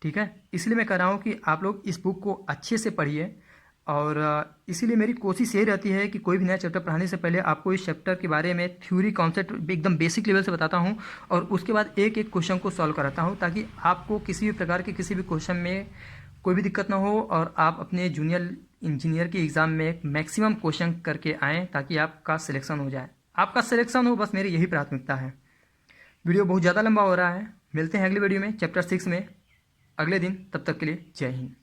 ठीक है, इसलिए मैं कह रहा हूँ कि आप लोग इस बुक को अच्छे से पढ़िए। और इसीलिए मेरी कोशिश यही रहती है कि कोई भी नया चैप्टर पढ़ाने से पहले आपको इस चैप्टर के बारे में थ्योरी कॉन्सेप्ट एकदम बेसिक लेवल से बताता हूँ, और उसके बाद एक एक क्वेश्चन को सॉल्व कराता हूँ, ताकि आपको किसी भी प्रकार के किसी भी क्वेश्चन में कोई भी दिक्कत ना हो, और आप अपने जूनियर इंजीनियर के एग्ज़ाम में मैक्सिमम क्वेश्चन करके आएँ, ताकि आपका सिलेक्शन हो जाए। आपका सिलेक्शन हो, बस मेरी यही प्राथमिकता है। वीडियो बहुत ज़्यादा लंबा हो रहा है, मिलते हैं अगली वीडियो में चैप्टर 6 में अगले दिन। तब तक के लिए जय हिंद।